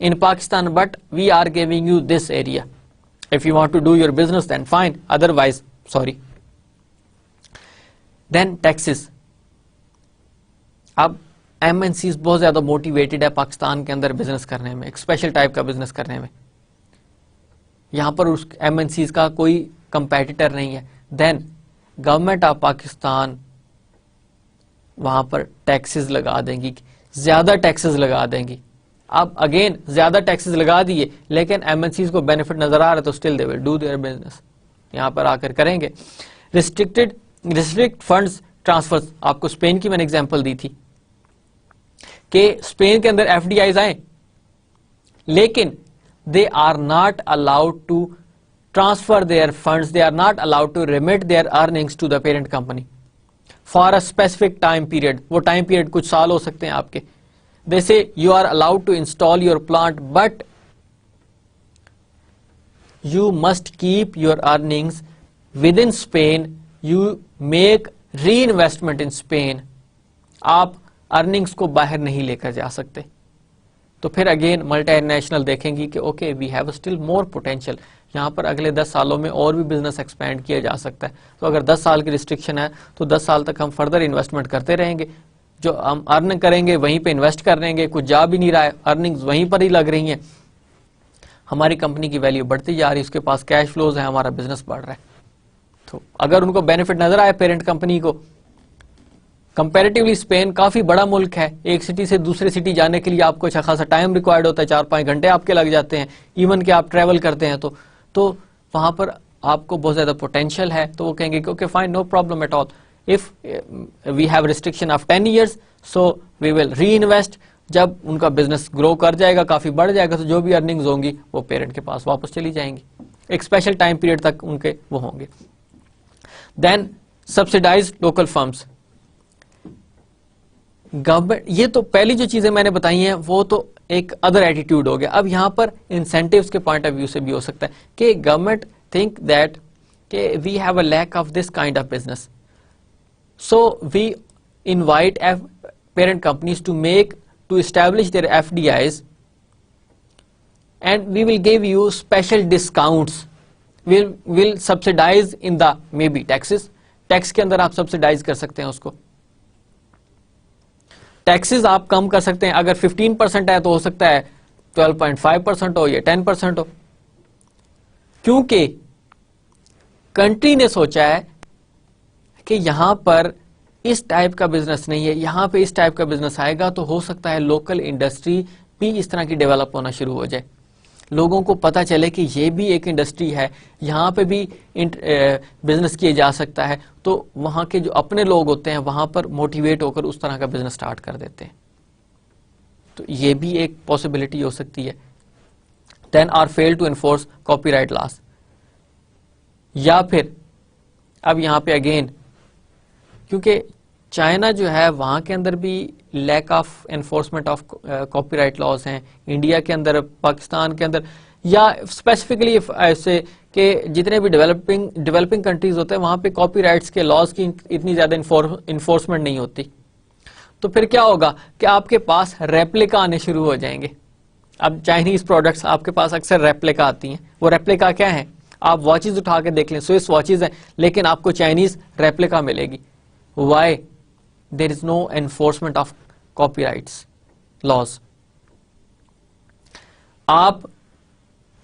in Pakistan, but we are giving you this area. If you want to do your business, then fine. Otherwise, sorry. Then taxes. اب MNCs بہت زیادہ motivated ہے پاکستان کے اندر business کرنے میں, ایک special type کا business کرنے میں. یہاں پر اس MNCs کا کوئی کمپیٹیٹر نہیں ہے. دین گورنمنٹ آف پاکستان وہاں پر ٹیکسز لگا دیں گی, زیادہ ٹیکسز لگا دیں گی. اب اگین زیادہ ٹیکسز لگا دیے لیکن MNCs کو بینیفٹ نظر آ رہا ہے تو still they will do their business, یہاں پر آ کر کریں گے. ریسٹرکٹ فنڈز ٹرانسفر, آپ کو اسپین کی میں نے ایگزامپل دی تھی کہ اسپین کے اندر ایف ڈی آئیز آئیں لیکن they are not allowed to transfer their funds, they are not allowed to remit their earnings to the parent company for a specific time period. وہ time period کچھ سال ہو سکتے ہیں آپ کے. They say you are allowed to install your plant, but you must keep your earnings within Spain. You make reinvestment in Spain. آپ earnings کو باہر نہیں لے کر جا سکتے. تو پھر اگین ملٹی نیشنل دیکھیں گی کہ okay we have still more potential, یہاں پر اگلے 10 سالوں میں اور بھی بزنس ایکسپینڈ کیا جا سکتا ہے. تو اگر 10 سال کی ریسٹرکشن ہے تو 10 سال تک ہم فردر انویسٹمنٹ کرتے رہیں گے, جو ہم ارن کریں گے وہیں پہ انویسٹ کر لیں گے, کچھ جا بھی نہیں رہا ہے, ارننگز وہیں پر ہی لگ رہی ہیں, ہماری کمپنی کی ویلیو بڑھتی جا رہی ہے, اس کے پاس کیش فلوز ہیں, ہمارا بزنس بڑھ رہا ہے. تو اگر ان کو بینیفٹ نظر آئے پیرنٹ کمپنی کو, کمپیریٹیولی اسپین کافی بڑا ملک ہے, ایک سٹی سے دوسرے سٹی جانے کے لیے آپ کو اچھا خاصا ٹائم ریکوائرڈ ہوتا ہے, 4-5 گھنٹے آپ کے لگ جاتے ہیں, ایون کہ آپ ٹریول کرتے ہیں تو وہاں پر آپ کو بہت زیادہ پوٹینشیل ہے. تو وہ کہیں گے کہ okay fine, no problem at all, if we have restriction of 10 years so we will reinvest. جب ان کا بزنس گرو کر جائے گا, کافی بڑھ جائے گا, تو جو بھی ارننگز ہوں گی وہ پیرنٹ کے پاس واپس چلی جائیں گی, ایک اسپیشل ٹائم پیریڈ تک ان کے وہ ہوں گے. دین سبسڈائز لوکل فرمز. گورنمنٹ, یہ تو پہلی جو چیزیں میں نے بتائی ہیں وہ تو ایک ادر ایٹیٹیوڈ ہو گیا. اب یہاں پر انسینٹیوز کے پوائنٹ آف ویو سے بھی ہو سکتا ہے کہ گورنمنٹ تھنک دیٹ کہ we have a lack of this kind of business, so we invite parent companies to establish their FDIs and we will give you special discounts. We'll subsidize in the maybe taxes. Tax کے اندر آپ subsidize کر سکتے ہیں اس کو. Taxes آپ کم کر سکتے ہیں, اگر 15% ہے تو ہو سکتا ہے 12.5% ہو یا 10% ہو, کیونکہ کنٹری نے سوچا ہے کہ یہاں پر اس ٹائپ کا بزنس نہیں ہے, یہاں پہ اس ٹائپ کا بزنس آئے گا تو ہو سکتا ہے لوکل انڈسٹری بھی اس طرح کی ڈیولپ ہونا شروع ہو جائے, لوگوں کو پتا چلے کہ یہ بھی ایک انڈسٹری ہے, یہاں پہ بھی بزنس کیا جا سکتا ہے. تو وہاں کے جو اپنے لوگ ہوتے ہیں وہاں پر موٹیویٹ ہو کر اس طرح کا بزنس سٹارٹ کر دیتے ہیں. تو یہ بھی ایک پاسبلٹی ہو سکتی ہے. Then are fail to enforce copyright laws. یا پھر اب یہاں پہ اگین کیونکہ چائنا جو ہے وہاں کے اندر بھی leak of enforcement of copyright laws ہیں, انڈیا کے اندر, پاکستان کے اندر, یا اسپیسیفکلی ایسے کہ جتنے بھی ڈیولپنگ کنٹریز ہوتے ہیں وہاں پہ کاپی رائٹس کے لاز کی اتنی زیادہ انفورسمنٹ نہیں ہوتی. تو پھر کیا ہوگا کہ آپ کے پاس ریپلیکا آنے شروع ہو جائیں گے. اب چائنیز پروڈکٹس آپ کے پاس اکثر ریپلیکا آتی ہیں. وہ ریپلیکا کیا ہیں, آپ واچز اٹھا کے دیکھ لیں, سوئس واچز ہیں لیکن آپ کو چائنیز ریپلیکا ملے گی. Why? There is no enforcement of copyrights laws. آپ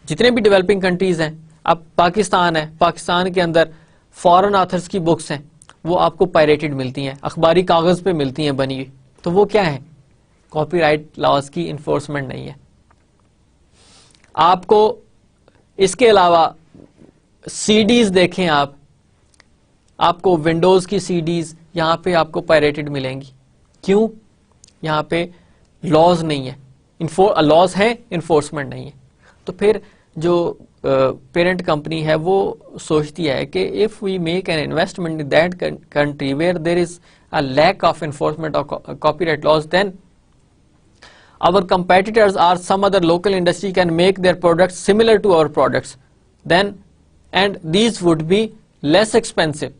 جتنے بھی ڈیولپنگ کنٹریز ہیں, اب پاکستان ہے, پاکستان کے اندر فارن آتھرز کی بکس ہیں, وہ آپ کو پائریٹڈ ملتی ہیں, اخباری کاغذ پہ ملتی ہیں بنی ہوئی. تو وہ کیا ہیں, کاپی رائٹ لاز کی انفورسمنٹ نہیں ہے. آپ کو اس کے علاوہ سی ڈیز دیکھیں, آپ کو ونڈوز کی سی ڈیز یہاں پہ آپ کو پائریٹڈ ملیں گی. کیوں؟ یہاں پہ لاز نہیں ہے, لاز ہیں, انفورسمنٹ نہیں ہے. تو پھر جو پیرنٹ کمپنی ہے وہ سوچتی ہے کہ if we make an investment in that country where there is a lack of enforcement of copyright laws, then our competitors or some other local industry can make their products similar to our products, then and these would be less expensive.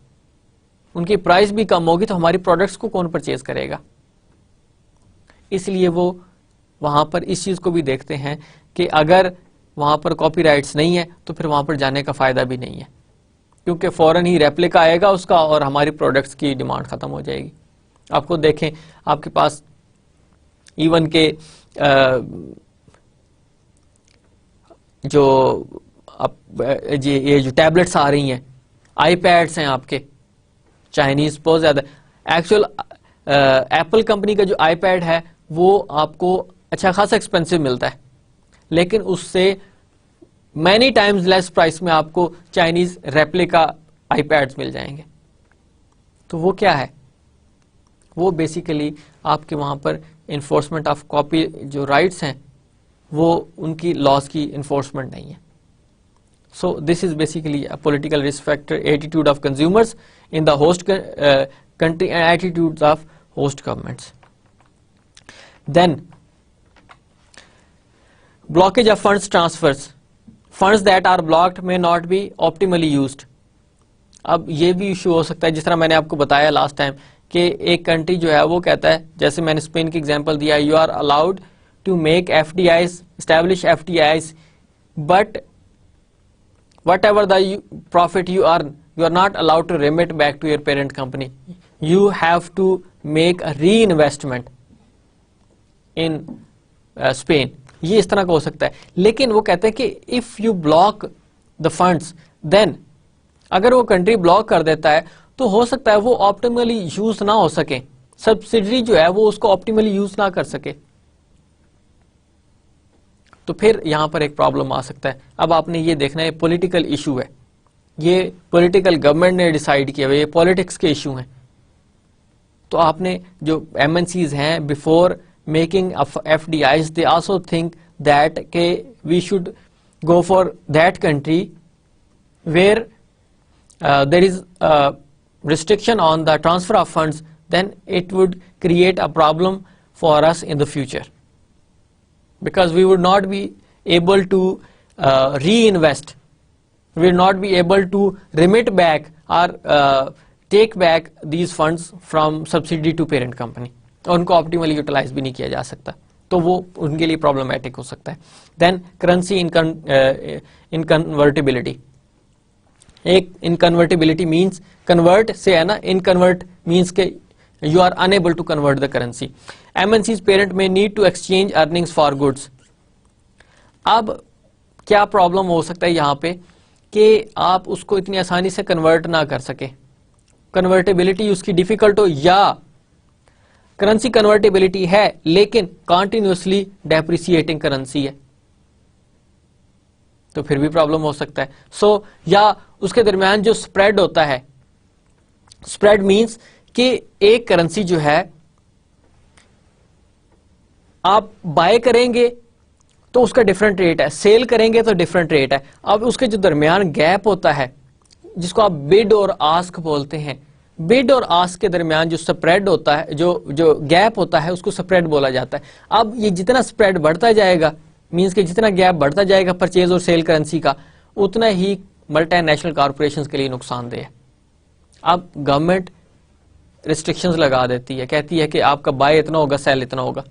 ان کی price بھی کم ہوگی تو ہماری products کو کون purchase کرے گا. اس لیے وہ وہاں پر اس چیز کو بھی دیکھتے ہیں کہ اگر وہاں پر کاپی رائٹس نہیں ہے تو پھر وہاں پر جانے کا فائدہ بھی نہیں ہے, کیونکہ فوراً ہی ریپلیکا آئے گا اس کا اور ہماری پروڈکٹس کی ڈیمانڈ ختم ہو جائے گی. آپ کو دیکھیں, آپ کے پاس ایون کہ یہ جو ٹیبلٹس آ رہی ہیں, آئی پیڈس ہیں آپ کے, چائنیز بہت زیادہ. ایکچوئل ایپل کمپنی کا جو آئی پیڈ ہے وہ آپ کو اچھا خاصا ایکسپینسو ملتا ہے, لیکن اس سے مینی ٹائمز لیس پرائس میں آپ کو چائنیز ریپلیکا آئی پیڈس مل جائیں گے. تو وہ کیا ہے؟ وہ بیسیکلی آپ کے وہاں پر انفورسمنٹ آف کاپی جو رائٹس ہیں وہ ان کی لاس کی انفورسمنٹ نہیں ہے. So this is basically political risk factor, attitude of consumers in the host country and attitudes of host governments. Then blockage of funds transfers, funds that are blocked may not be optimally used. اب یہ بھی issue ہو سکتا ہے, جس طرح میں نے آپ کو بتایا لاسٹ ٹائم کہ ایک کنٹری جو ہے وہ کہتا ہے, جیسے میں نے اسپین کی ایگزامپل دیا, you are allowed to make F D Is, establish F D Is, but whatever the profit you earn you are not allowed to remit back to your parent company, you have to make a reinvestment in Spain. یہ اس طرح کا ہو سکتا ہے. لیکن وہ کہتے ہیں کہ if you block the funds, then اگر وہ کنٹری بلاک کر دیتا ہے تو ہو سکتا ہے وہ آپٹیملی یوز نہ ہو سکے, سبسڈری جو ہے وہ اس کو آپٹیملی یوز نہ کر سکے, تو پھر یہاں پر ایک پرابلم آ سکتا ہے. اب آپ نے یہ دیکھنا ہے, پولیٹیکل ایشو ہے, یہ پولیٹیکل گورنمنٹ نے ڈیسائیڈ کیا ہوئے, یہ پالیٹکس کے ایشو ہیں. تو آپ نے جو ایم این سیز ہیں before making of FDIs, they also think that we should go for that country where there is a restriction on the transfer of funds, then it would create a problem for us in the future, because we would not be able to reinvest, we will not be able to remit back or take back these funds from subsidy to parent company. ان کو optimally utilise بھی نہیں کیا جا سکتا, تو وہ ان کے لیے پرابلمٹک ہو سکتا ہے. دین کرنسی انکنورٹیبلٹی, ایک انکنورٹیبلٹی مینس کنورٹ سے ہے نا, انکنورٹ مینس کہ you are unable to convert the currency. M N Cs parent میں need to exchange earnings for goods. اب کیا پرابلم ہو سکتا ہے یہاں پہ کہ آپ اس کو اتنی آسانی سے کنورٹ نہ کر سکے, کنورٹیبلٹی اس کی ڈیفیکلٹ ہو, یا کرنسی کنورٹیبلٹی ہے لیکن کنٹینیوسلی ڈیپریسیٹنگ کرنسی ہے, تو پھر بھی پرابلم ہو سکتا ہے. سو یا اس کے درمیان جو سپریڈ ہوتا ہے, سپریڈ مینس کہ ایک کرنسی جو ہے آپ بائی کریں گے تو اس کا ڈفرنٹ ریٹ ہے, سیل کریں گے تو ڈفرنٹ ریٹ ہے. اب اس کے جو درمیان گیپ ہوتا ہے جس کو آپ بڈ اور آسک بولتے ہیں, بڈ اور آسک کے درمیان جو سپریڈ ہوتا ہے, جو گیپ ہوتا ہے اس کو سپریڈ بولا جاتا ہے. اب یہ جتنا سپریڈ بڑھتا جائے گا, مینس کہ جتنا گیپ بڑھتا جائے گا پرچیز اور سیل کرنسی کا, اتنا ہی ملٹی نیشنل کارپوریشنز کے لیے نقصان دہ ہے. اب گورنمنٹ ریسٹرکشنز لگا دیتی ہے, کہتی ہے کہ آپ کا بائی اتنا ہوگا, سیل اتنا ہوگا,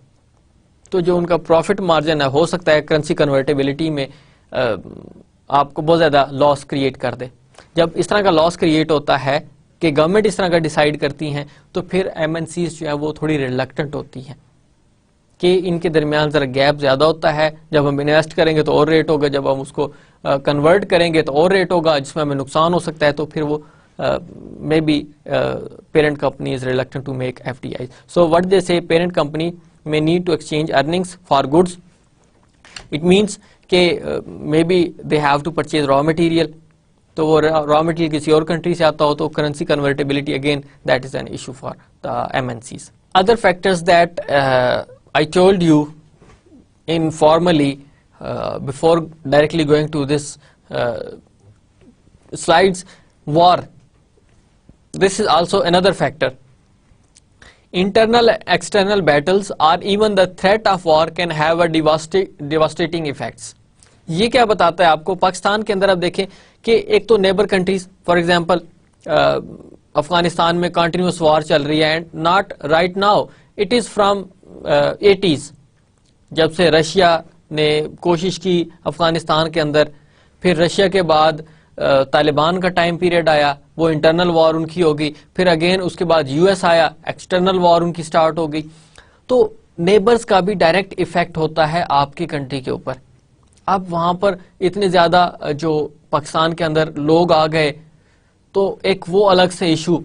تو جو ان کا پروفٹ مارجن ہے ہو سکتا ہے کرنسی کنورٹیبلٹی میں آپ کو بہت زیادہ لاس کریٹ کر دے. جب اس طرح کا لاس کریٹ ہوتا ہے کہ گورنمنٹ اس طرح کا ڈیسائیڈ کرتی ہیں, تو پھر ایم این سیز جو ہے وہ تھوڑی ریلکٹنٹ ہوتی ہیں کہ ان کے درمیان ذرا گیپ زیادہ ہوتا ہے. جب ہم انویسٹ کریں گے تو اور ریٹ ہوگا, جب ہم اس کو کنورٹ کریں گے تو اور ریٹ ہوگا, جس میں ہمیں نقصان ہو سکتا ہے. تو پھر وہ may be parent company is reluctant to make F D I. So what they say parent company may need to exchange earnings for goods. It means کہ maybe they have to purchase raw material, تو وہ raw material کسی اور country سے آتا ہو تو currency convertibility, again that is an issue for the MNCs. Other factors that I told you informally before directly going to this slides, war. This is also another factor. Internal external battles or even the threat of war can have a devastating effects. یہ کیا بتاتا ہے آپ کو؟ پاکستان کے اندر آپ دیکھیں کہ ایک تو neighbour countries, for example Afghanistan میں کنٹینیوس وار چل رہی ہے، and not right now, it is from 80s، جب سے رشیا نے کوشش کی افغانستان کے اندر، پھر رشیا کے بعد طالبان کا ٹائم پیریڈ آیا، وہ انٹرنل وار ان کی ہو گئی، پھر اگین اس کے بعد یو ایس آیا، ایکسٹرنل وار ان کی سٹارٹ ہو گئی. تو نیبرز کا بھی ڈائریکٹ ایفیکٹ ہوتا ہے آپ کی کنٹری کے اوپر. اب وہاں پر اتنے زیادہ جو پاکستان کے اندر لوگ آ گئے تو ایک وہ الگ سے ایشو.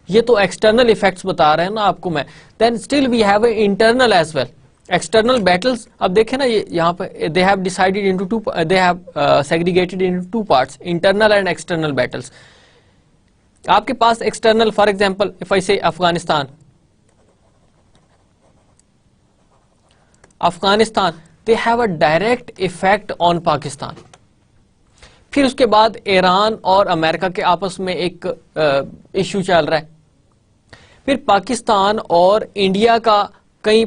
یہ تو ایکسٹرنل ایفیکٹس بتا رہے ہیں نا آپ کو میں. Then still we have a internal as well. External battles اب دیکھیں نا، یہاں پہ they have decided into two, they have segregated into two parts, internal and external battles. آپ کے پاس external, for example if I say Afghanistan they have a direct effect on Pakistan. پھر اس کے بعد ایران اور امریکہ کے آپس میں ایک ایشو چل رہا ہے. پھر پاکستان اور انڈیا کا کئی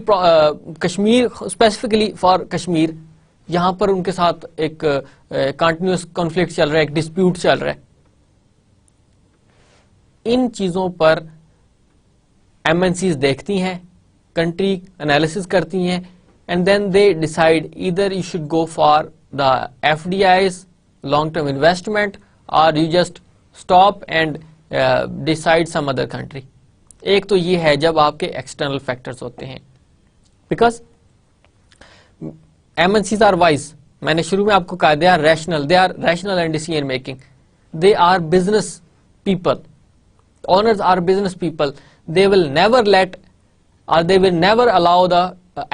کشمیر، اسپیسیفکلی فار کشمیر، یہاں پر ان کے ساتھ ایک کنٹینیوس کانفلکٹ چل رہا ہے، ایک ڈسپیوٹ چل رہا ہے. ان چیزوں پر ایم این سیز دیکھتی ہیں، کنٹری انالیسس کرتی ہیں، and then they decide either you should go for the F D Is, long term investment, or you just stop and decide some other country. ایک تو یہ ہے جب آپ کے ایکسٹرنل فیکٹرز ہوتے ہیں، because M N Cs are wise. میں نے شروع میں آپ کو کہا they are rational and decision making. They are business people. Owners are business people. They will never let, or they will never allow the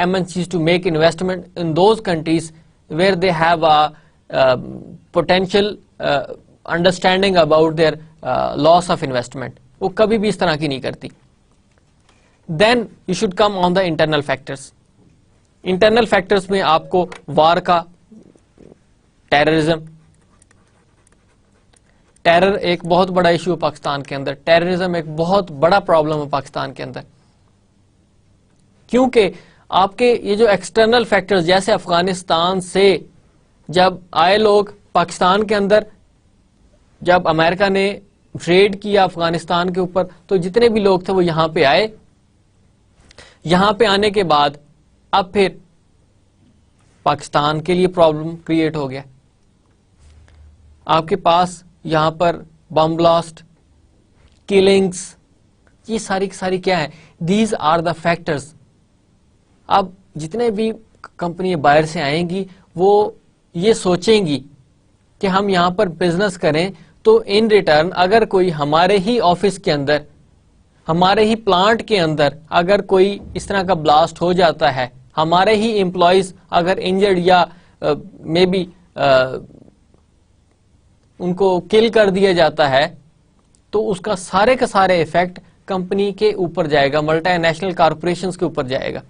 MNCs to make investment in those countries where they have a potential understanding about their loss of investment. وہ کبھی بھی اس طرح کی نہیں کرتی. Then you should come on the internal factors. Internal factors میں آپ کو وار کا، ٹیررزم. ٹیرر ایک بہت بڑا ایشو ہے پاکستان کے اندر. ٹیررزم ایک بہت بڑا پرابلم ہے پاکستان کے اندر، کیونکہ آپ کے یہ جو ایکسٹرنل فیکٹرز، جیسے افغانستان سے جب آئے لوگ پاکستان کے اندر، جب امریکہ نے ریڈ کیا افغانستان کے اوپر، تو جتنے بھی لوگ تھے وہ یہاں پہ آئے. یہاں پہ آنے کے بعد اب پھر پاکستان کے لیے پرابلم کریٹ ہو گیا. آپ کے پاس یہاں پر بم بلاسٹ، کلنگس، یہ ساری کی ساری کیا ہے؟ These are the factors. اب جتنے بھی کمپنی باہر سے آئیں گی وہ یہ سوچیں گی کہ ہم یہاں پر بزنس کریں تو ان ریٹرن اگر کوئی ہمارے ہی آفس کے اندر، ہمارے ہی پلانٹ کے اندر اگر کوئی اس طرح کا بلاسٹ ہو جاتا ہے، ہمارے ہی امپلائیز اگر انجرڈ یا مے بی ان کو کل کر دیا جاتا ہے، تو اس کا سارے کا سارے ایفیکٹ کمپنی کے اوپر جائے گا، ملٹی نیشنل کارپوریشنز کے اوپر جائے گا.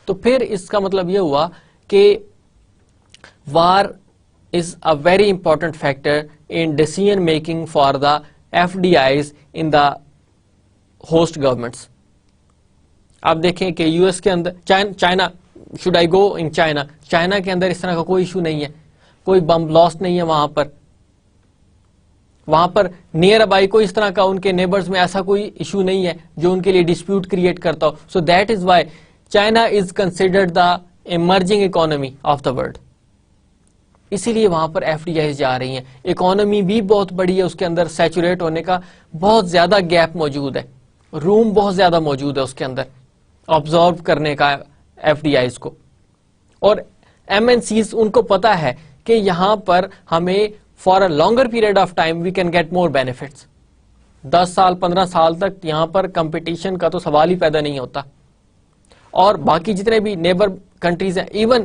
تو پھر اس کا مطلب یہ ہوا کہ war is a very important factor in decision making for the F D Is in the host governments. آپ دیکھیں کہ یو ایس کے اندر، China, should I go in China? China کے اندر اس طرح کا کوئی ایشو نہیں ہے، کوئی بم بلاسٹ نہیں ہے وہاں پر. وہاں پر نیئر ابائی کوئی اس طرح کا ان کے نیبرز میں ایسا کوئی ایشو نہیں ہے جو ان کے لیے ڈسپیوٹ کریٹ کرتا ہو. So that is why China is considered the emerging economy of the world. اسی لیے وہاں پر ایف ڈی آئیز جا رہی ہیں. اکانومی بھی بہت بڑی ہے، اس کے اندر سیچوریٹ ہونے کا بہت زیادہ گیپ موجود ہے، روم بہت زیادہ موجود ہے اس کے اندر آبزرو کرنے کا ایف ڈی آئیز کو. اور ایم این سیز ان کو پتا ہے کہ یہاں پر ہمیں for a longer period of time we can get more benefits. 10 سال 15 سال تک یہاں پر کمپٹیشن کا تو سوال ہی پیدا نہیں ہوتا. اور باقی جتنے بھی نیبر کنٹریز ہیں, ایون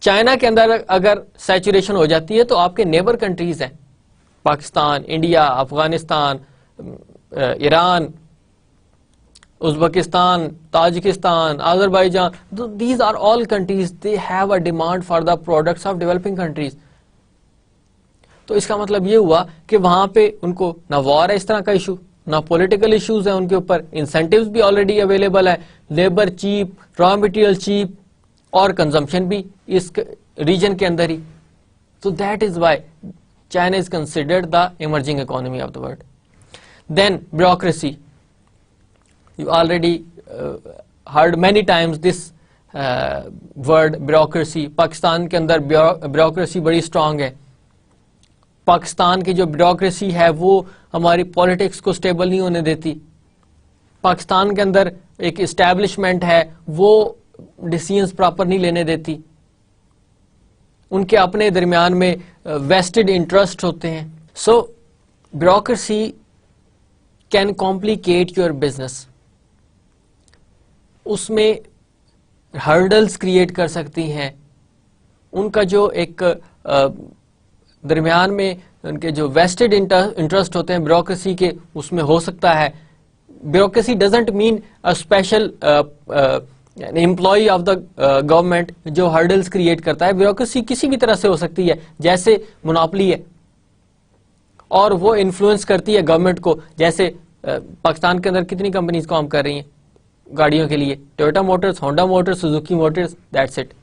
چائنا کے اندر اگر سیچوریشن ہو جاتی ہے تو آپ کے نیبر کنٹریز ہیں, Pakistan, India, Afghanistan, Iran, Uzbekistan, Tajikistan, Azerbaijan, these are all countries, they have a demand for the products of developing countries. تو اس کا مطلب یہ ہوا کہ وہاں پہ ان کو نہ وار ہے اس طرح کا ایشو, نہ پولیٹیکل ایشوز ہیں ان کے اوپر, انسینٹیوز بھی آلریڈی اویلیبل ہے, labour cheap, raw material cheap, اور کنزمپشن بھی اس ریجن کے اندر ہی. So that is why China is considered the emerging economy of the world. Then bureaucracy. You already heard many times this word bureaucracy. Pakistan کے اندر bureaucracy بڑی strong ہے. پاکستان کی جو bureaucracy ہے وہ ہماری پولیٹکس کو سٹیبل نہیں ہونے دیتی. پاکستان کے اندر ایک اسٹیبلشمنٹ ہے وہ ڈیسیژنز پراپر نہیں لینے دیتی. ان کے اپنے درمیان میں ویسٹڈ انٹرسٹ ہوتے ہیں. So bureaucracy can complicate your business. اس میں ہرڈلز کریٹ کر سکتی ہیں. ان کا جو ایک درمیان میں ان کے جو ویسٹڈ انٹرسٹ ہوتے ہیں بیوروکریسی کے, اس میں ہو سکتا ہے. Bureaucracy doesn't mean special employee of the government جو ہرڈلز کریٹ کرتا ہے. بیوروکریسی کسی بھی طرح سے ہو سکتی ہے, جیسے مونوپلی ہے اور وہ انفلوئنس کرتی ہے گورنمنٹ کو. جیسے پاکستان کے اندر کتنی کمپنیز کام کر رہی ہیں گاڑیوں کے لیے, Toyota Motors, Honda Motors, Suzuki Motors, that's it.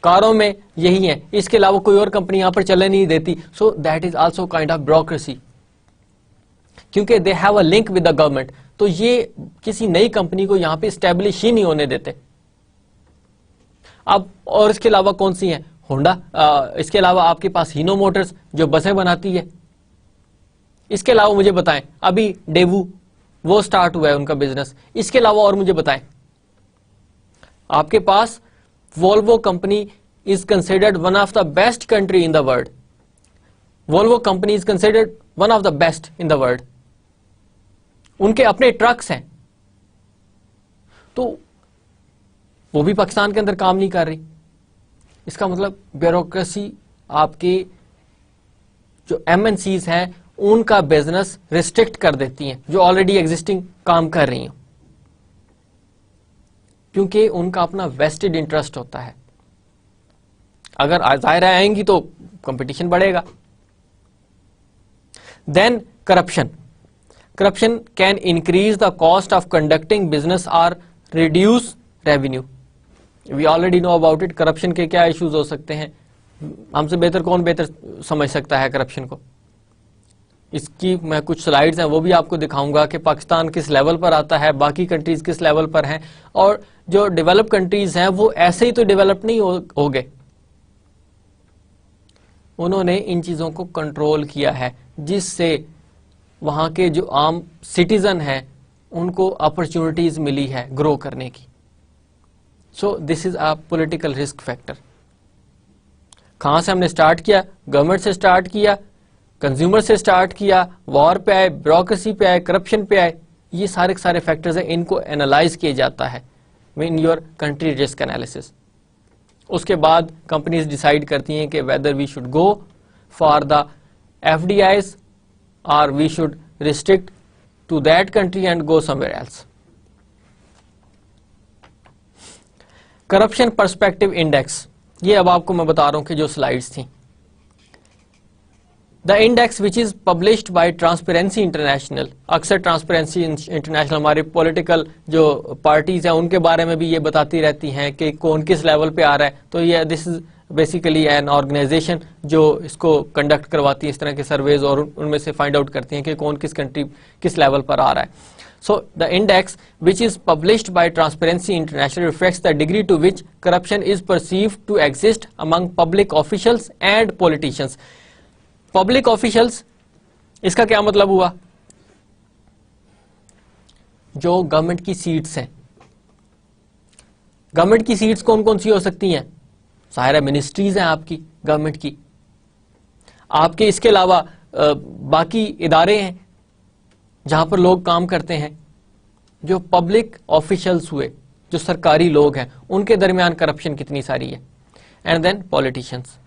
کاروں میں یہی ہے, اس کے علاوہ کوئی اور کمپنی یہاں پر چلنے نہیں دیتی. So that is also kind of bureaucracy, کیونکہ they have a link with the government. تو یہ کسی نئی کمپنی کو یہاں پہ اسٹیبلش ہی نہیں ہونے دیتے. اب اور اس کے علاوہ کون سی ہیں؟ ہونڈا, اس کے علاوہ آپ کے پاس ہینو موٹرز جو بسیں بناتی ہے. اس کے علاوہ مجھے بتائیں, ابھی ڈیوو وہ سٹارٹ ہوا ہے ان کا بزنس. اس کے علاوہ اور مجھے بتائیں. آپ کے پاس Volvo company is considered one of the best country in the world. Volvo company is considered one of the best in the world. ان کے اپنے ٹرکس ہیں, تو وہ بھی پاکستان کے اندر کام نہیں کر رہی. اس کا مطلب بیوروکریسی آپ کی جو ایم این سیز ہیں ان کا بزنس ریسٹرکٹ کر دیتی ہیں جو آلریڈی ایگزسٹنگ کام کر رہی ہیں, کیونکہ ان کا اپنا ویسٹڈ انٹرسٹ ہوتا ہے. اگر ظاہر آئیں گی تو کمپٹیشن بڑھے گا. Then corruption. Corruption can increase the cost of conducting business اور reduce revenue. We already know about it. Corruption کے کیا ایشوز ہو سکتے ہیں, ہم سے بہتر کون بہتر سمجھ سکتا ہے کرپشن کو. اس کی میں کچھ سلائیڈز ہیں وہ بھی آپ کو دکھاؤں گا کہ پاکستان کس لیول پر آتا ہے, باقی کنٹریز کس لیول پر ہیں, اور جو ڈیولپ کنٹریز ہیں وہ ایسے ہی تو ڈیولپ نہیں ہو گئے. انہوں نے ان چیزوں کو کنٹرول کیا ہے جس سے وہاں کے جو عام سٹیزن ہیں ان کو اپرچونٹیز ملی ہے گرو کرنے کی. سو this is a political risk factor. کہاں سے ہم نے سٹارٹ کیا؟ گورنمنٹ سے سٹارٹ کیا, کنزیومر سے سٹارٹ کیا, وار پہ آئے, بیوروکریسی پہ آئے, کرپشن پہ آئے. یہ سارے فیکٹرز ہیں, ان کو اینالائز کیا جاتا ہے in your country risk analysis. اس کے بعد کمپنیز ڈیسائیڈ کرتی ہیں کہ whether we should go for the FDIs or we should restrict to that country and go somewhere else. Corruption perspective index, یہ اب آپ کو میں بتا رہا ہوں کہ جو سلائیڈز تھیں. The index which is published by Transparency International, اکثر Transparency International ہمارے پولیٹیکل جو پارٹیز ہیں ان کے بارے میں بھی یہ بتاتی رہتی ہیں کہ کون کس لیول پہ آ رہا ہے. تو یہ دس از بیسیکلی این آرگنائزیشن جو اس کو کنڈکٹ کرواتی ہے اس طرح کے سرویز, اور ان میں سے فائنڈ آؤٹ کرتی ہیں کہ کون کس کنٹری کس لیول پر آ رہا ہے. So the index which is published by Transparency International reflects the degree to which corruption is perceived to exist among public officials and politicians. Public officials, اس کا کیا مطلب ہوا؟ جو گورنمنٹ کی سیٹس ہیں. گورنمنٹ کی سیٹس کون کون سی ہو سکتی ہیں؟ ظاہر ہے منسٹریز ہیں آپ کی گورنمنٹ کی. آپ کے اس کے علاوہ باقی ادارے ہیں جہاں پر لوگ کام کرتے ہیں. جو پبلک آفیشلس ہوئے جو سرکاری لوگ ہیں ان کے درمیان کرپشن کتنی ساری ہے. اینڈ دین پولیٹیشنس,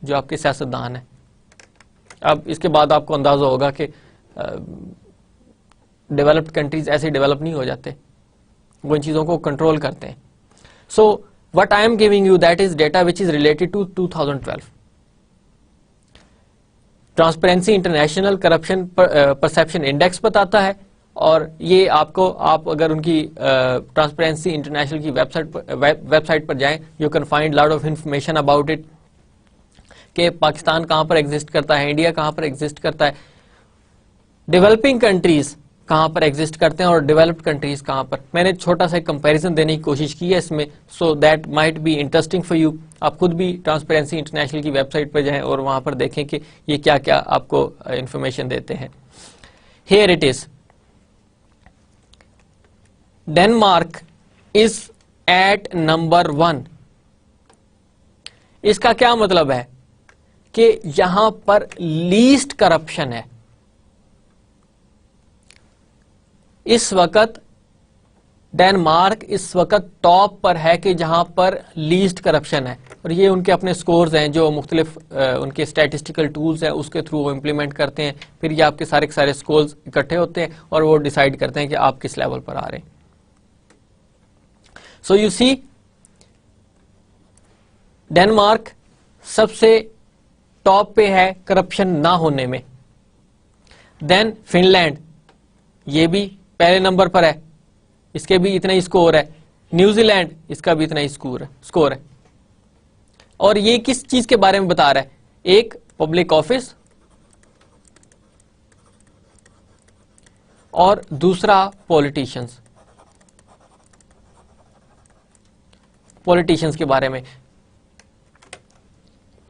جو آپ کے سیاستدان ہیں. اب اس کے بعد آپ کو اندازہ ہوگا کہ ڈیولپڈ کنٹریز ایسے ڈیولپ نہیں ہو جاتے, وہ ان چیزوں کو کنٹرول کرتے ہیں. So what I am giving you that is data which is related to 2012. Transparency International corruption perception index بتاتا ہے, اور یہ آپ اگر ان کی ٹرانسپیرنسی انٹرنیشنل کی ویب سائٹ پر جائیں, you can find lot of information about it, کہ پاکستان کہاں پر ایگزسٹ کرتا ہے, انڈیا کہاں پر ایگزسٹ کرتا ہے, ڈیولپنگ کنٹریز کہاں پر ایگزسٹ کرتے ہیں اور ڈیولپڈ کنٹریز کہاں پر. میں نے چھوٹا سا کمپیریزن دینے کی کوشش کی ہے اس میں, so that might be interesting for you. آپ خود بھی ٹرانسپیرنسی انٹرنیشنل کی ویب سائٹ پہ جائیں اور وہاں پر دیکھیں کہ یہ کیا کیا آپ کو انفارمیشن دیتے ہیں. Here it is, Denmark is at number 1. اس کا کیا مطلب ہے کہ یہاں پر لیسٹ کرپشن ہے. اس وقت ڈینمارک اس وقت ٹاپ پر ہے کہ جہاں پر لیسٹ کرپشن ہے, اور یہ ان کے اپنے سکورز ہیں جو مختلف ان کے اسٹیٹسٹیکل ٹولز ہیں اس کے تھرو وہ امپلیمنٹ کرتے ہیں. پھر یہ آپ کے سارے سکورز اکٹھے ہوتے ہیں اور وہ ڈیسائیڈ کرتے ہیں کہ آپ کس لیول پر آ رہے ہیں. سو یو سی, ڈینمارک سب سے ٹاپ پہ ہے کرپشن نہ ہونے میں. دین فن لینڈ, یہ بھی پہلے نمبر پر ہے, اس کے بھی اتنا ہی اسکور ہے. نیوزی لینڈ, اس کا بھی اتنا ہی اسکور ہے. اور یہ کس چیز کے بارے میں بتا رہا ہے؟ ایک پبلک آفس اور دوسرا پولیٹیشنز کے بارے میں.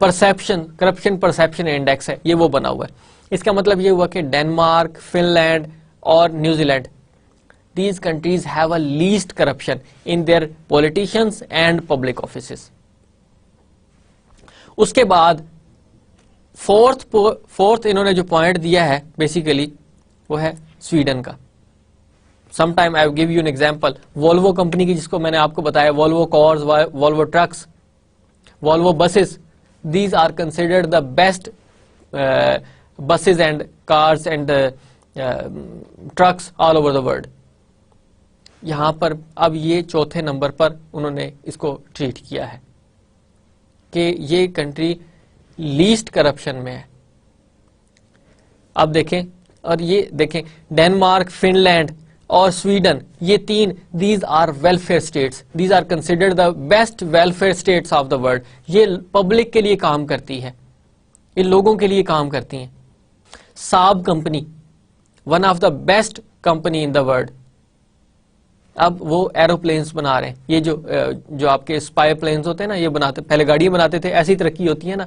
کرپشن پرسپشن انڈیکس ہے, یہ وہ بنا ہوا ہے. اس کا مطلب یہ ہوا کہ ڈینمارک, فن لینڈ اور New Zealand, these countries have a least corruption in their politicians and public offices. اس کے بعد فورتھ انہوں نے جو پوائنٹ دیا ہے بیسیکلی وہ ہے سویڈن کا. Some time I give you an example, Volvo company کی, جس کو میں نے آپ کو بتایا, Volvo cars, Volvo trucks, Volvo buses, these are considered the best buses and cars and trucks all over the world. یہاں پر اب یہ چوتھے نمبر پر انہوں نے اس کو ٹریٹ کیا ہے کہ یہ کنٹری لیسٹ کرپشن میں ہے. اب دیکھیں, اور یہ دیکھیں, ڈینمارک, فن لینڈ اور سویڈن, یہ تین, these are welfare states, these are considered the best welfare states of the world. یہ پبلک کے لیے کام کرتی ہے, یہ لوگوں کے لیے کام کرتی ہیں. Saab company, one of the best company in the world, اب وہ ایروپلینس بنا رہے ہیں. یہ جو آپ کے اسپائی پلینز ہوتے ہیں نا, یہ بناتے, پہلے گاڑیاں بناتے تھے, ایسی ترقی ہوتی ہے نا.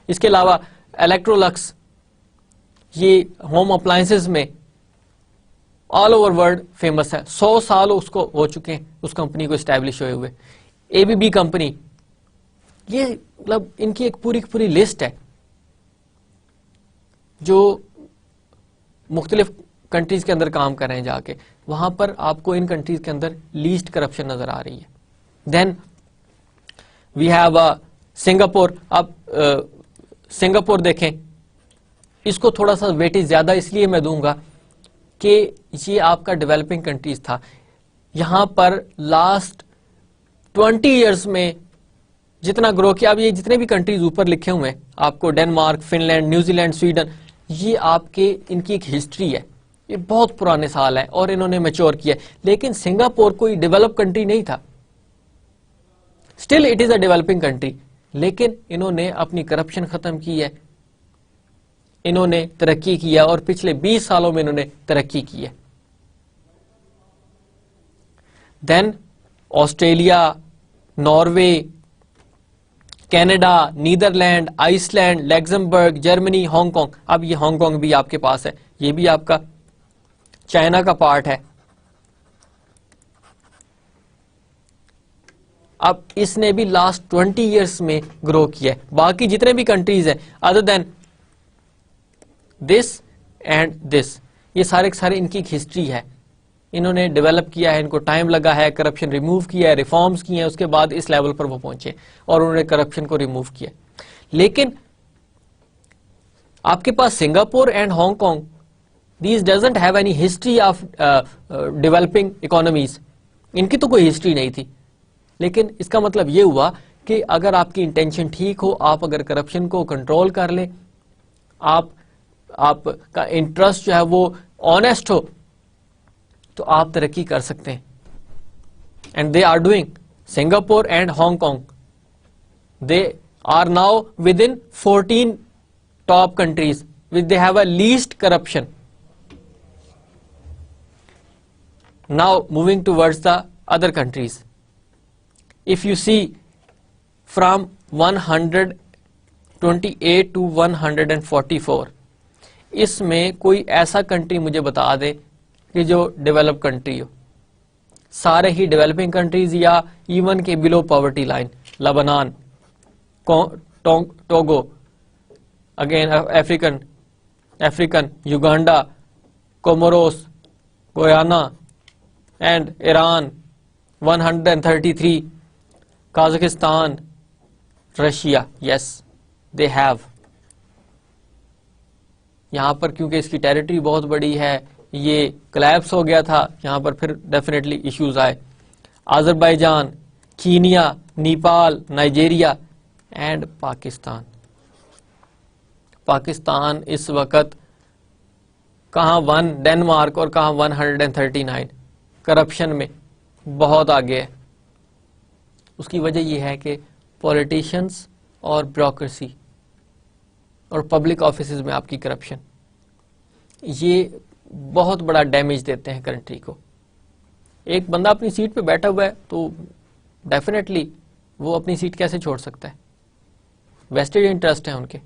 اس کے علاوہ الیکٹرولکس, یہ ہوم اپلائنسز میں آل اوور ورلڈ فیمس ہے. 100 سال اس کو ہو چکے ہیں اس کمپنی کو اسٹیبلش ہوئے ہوئے. اے بی بی کمپنی, یہ مطلب ان کی ایک پوری لسٹ ہے جو مختلف کنٹریز کے اندر کام کر رہے ہیں. جا کے وہاں پر آپ کو ان کنٹریز کے اندر لیسٹ کرپشن نظر آ رہی ہے. دین وی ہیو سنگاپور. اب سنگاپور دیکھیں, اس کو تھوڑا سا ویٹیج زیادہ اس لیے میں دوں گا کہ یہ آپ کا ڈیولپنگ کنٹریز تھا. یہاں پر لاسٹ 20 ایئرس میں جتنا گرو کیا, اب یہ جتنے بھی کنٹریز اوپر لکھے ہوئے ہیں آپ کو, Denmark, Finland, New Zealand, Sweden, یہ آپ کے ان کی ایک ہسٹری ہے, یہ بہت پرانے سال ہیں اور انہوں نے میچور کیا. لیکن سنگاپور کوئی ڈیولپ کنٹری نہیں تھا, still it is a developing country, لیکن انہوں نے اپنی کرپشن ختم کی ہے, انہوں نے ترقی کیا, اور پچھلے 20 سالوں میں انہوں نے ترقی کی ہے. Then Australia, Norway, Canada, Netherland, Iceland, Luxembourg, Germany, Hong Kong. اب یہ ہانگ کانگ بھی آپ کے پاس ہے, یہ بھی آپ کا چائنا کا پارٹ ہے. اب اس نے بھی لاسٹ 20 ایئرس میں گرو کیا ہے. باقی جتنے بھی کنٹریز ہیں other then this and this, یہ سارے ان کی ایک ہسٹری ہے. انہوں نے ڈیولپ کیا ہے, ان کو ٹائم لگا ہے, کرپشن ریموو کیا ہے, ریفارمز کیے ہیں, اس کے بعد اس لیول پر وہ پہنچے اور انہوں نے کرپشن کو ریموو کیا. لیکن آپ کے پاس Singapore and Hong Kong, these doesn't have any history of developing economies, ان کی تو کوئی ہسٹری نہیں تھی. لیکن اس کا مطلب یہ ہوا کہ اگر آپ کی انٹینشن ٹھیک ہو, آپ اگر کرپشن کو کنٹرول کر لیں, آپ کا انٹرسٹ جو ہے وہ آنےسٹ ہو, تو آپ ترقی کر سکتے ہیں. And they are doing, Singapore and Hong Kong, they are now with in 14 top countries which they have a least corruption. Now moving towards the other countries. If you see from 128 to 144, اس میں کوئی ایسا country مجھے بتا دے کہ جو develop country ہو. سارے ہی ڈیولپنگ کنٹریز یا ایون کے below poverty line, Lebanon, Togo, again African, Uganda, Comoros, Guyana and Iran 133, Kazakhstan, Russia. Yes they have. یہاں پر کیونکہ اس کی ٹیریٹری بہت بڑی ہے, یہ کلیپس ہو گیا تھا, یہاں پر پھر ڈیفینیٹلی ایشوز آئے. Azerbaijan, Kenya, Nepal, Nigeria and Pakistan. Pakistan اس وقت کہاں ڈنمارک اور کہاں 139 کرپشن میں بہت آگے ہے. اس کی وجہ یہ ہے کہ پولیٹیشنز اور بیوروکریسی اور پبلک آفیسز میں آپ کی کرپشن, یہ بہت بڑا ڈیمیج دیتے ہیں کنٹری کو. ایک بندہ اپنی سیٹ پہ بیٹھا ہوا ہے تو ڈیفینیٹلی وہ اپنی سیٹ کیسے چھوڑ سکتا ہے, ویسٹڈ انٹرسٹ ہیں ان کے.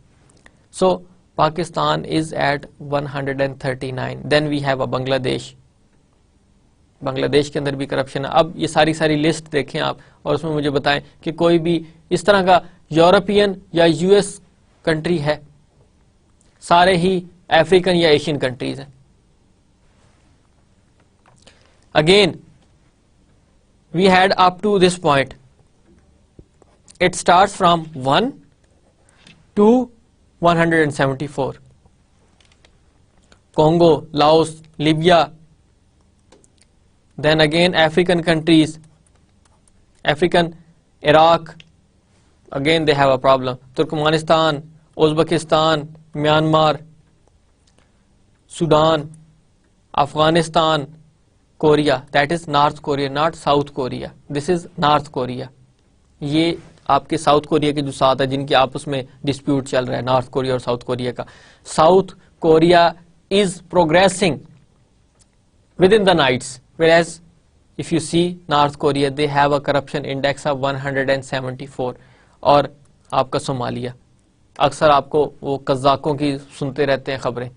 So Pakistan is at 139. Then we have a Bangladesh. بنگلہ دیش کے اندر بھی کرپشن ہے. اب یہ ساری لسٹ دیکھیں آپ اور اس میں مجھے بتائیں کہ کوئی بھی اس طرح کا یورپین یا یو ایس کنٹری ہے. سارے ہی افریقن یا ایشین کنٹریز ہیں. Again, we had up to this point. It starts from 1 to 174. Congo, Laos, Libya, then again African countries, Iraq, again they have a problem. Turkmenistan, Uzbekistan, Myanmar, Sudan, Afghanistan, Korea, that is North Korea, not South Korea. This is North Korea. یہ آپ کے south Korea کے جو ساتھ ہے جن کی آپس میں ڈسپیوٹ چل رہا ہے, نارتھ کوریا اور ساؤتھ کوریا کا. South Korea is progressing with in the nights, whereas if you see North Korea, they have a corruption index of 174. اور آپ کا صومالیہ, اکثر آپ کو وہ قزاقوں کی سنتے رہتے ہیں خبریں.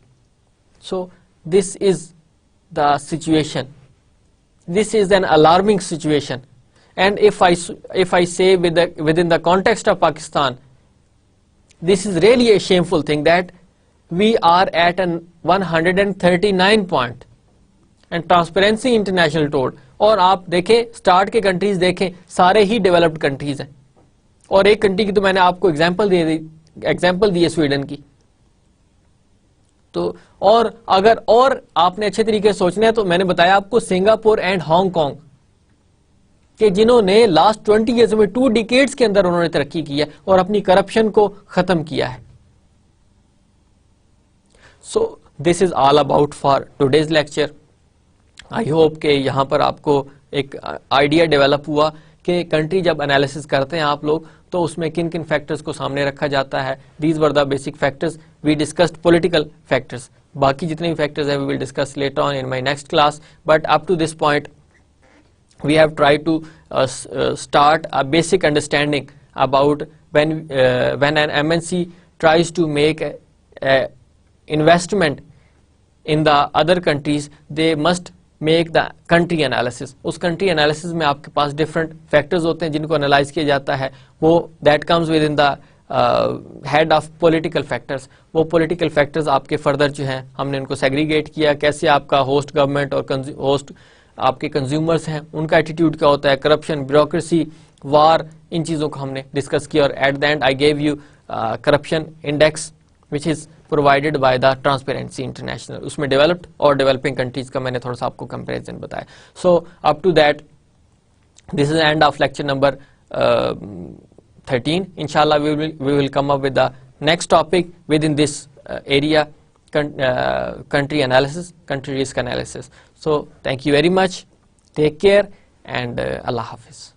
So this is the situation. This is an alarming situation. And if I say within the context of Pakistan, this is really a shameful thing that we are at an 139 point. And Transparency International told. اور آپ دیکھیں start کے countries دیکھیں سارے he developed countries ہیں. اور ایک country کی تو میں نے آپ کو ایگزامپل دی ہے, سویڈن کی. تو اور اگر اور آپ نے اچھے طریقے سے سوچنا ہے تو میں نے بتایا آپ کو سنگاپور اینڈ ہانگ کانگ کہ جنہوں نے لاسٹ 20 ایئرز میں 2 ڈیکیڈز کے اندر انہوں نے ترقی کی ہے اور اپنی کرپشن کو ختم کیا ہے. So this is all about for today's lecture. I hope کہ یہاں پر آپ کو ایک آئیڈیا ڈیولپ ہوا کہ کنٹری جب انالیسس کرتے ہیں آپ لوگ تو اس میں کن کن فیکٹرز کو سامنے رکھا جاتا ہے. These were the basic factors. We discussed political factors. باقی جتنے بھی فیکٹرز ہیں we will discuss later on in my next class. But up to this point we have tried to start a basic understanding about when an MNC tries to make a investment in the other countries, they must make the country analysis. اس country analysis میں آپ کے پاس different factors ہوتے ہیں جن کو analyze کیا جاتا ہے. وہ that comes within the head of political factors. وہ political factors آپ کے further جو ہیں ہم نے ان کو segregate کیا, کیسے آپ کا host government اور host آپ کے کنزیومرز ہیں ان کا ایٹیٹیوڈ کیا ہوتا ہے, کرپشن, بیوروکریسی, وار, ان چیزوں کو ہم نے ڈسکس کیا. اور at the end I give you corruption index which is provided by the Transparency International. اس میں ڈیولپڈ اور ڈیولپنگ کنٹریز کا میں نے تھوڑا سا آپ کو کمپیریزن بتایا. So up to that this is the end of lecture number 13. Inshallah we will come up with the next topic within this area, country analysis, country risk analysis. So thank you very much, take care, and Allah Hafiz.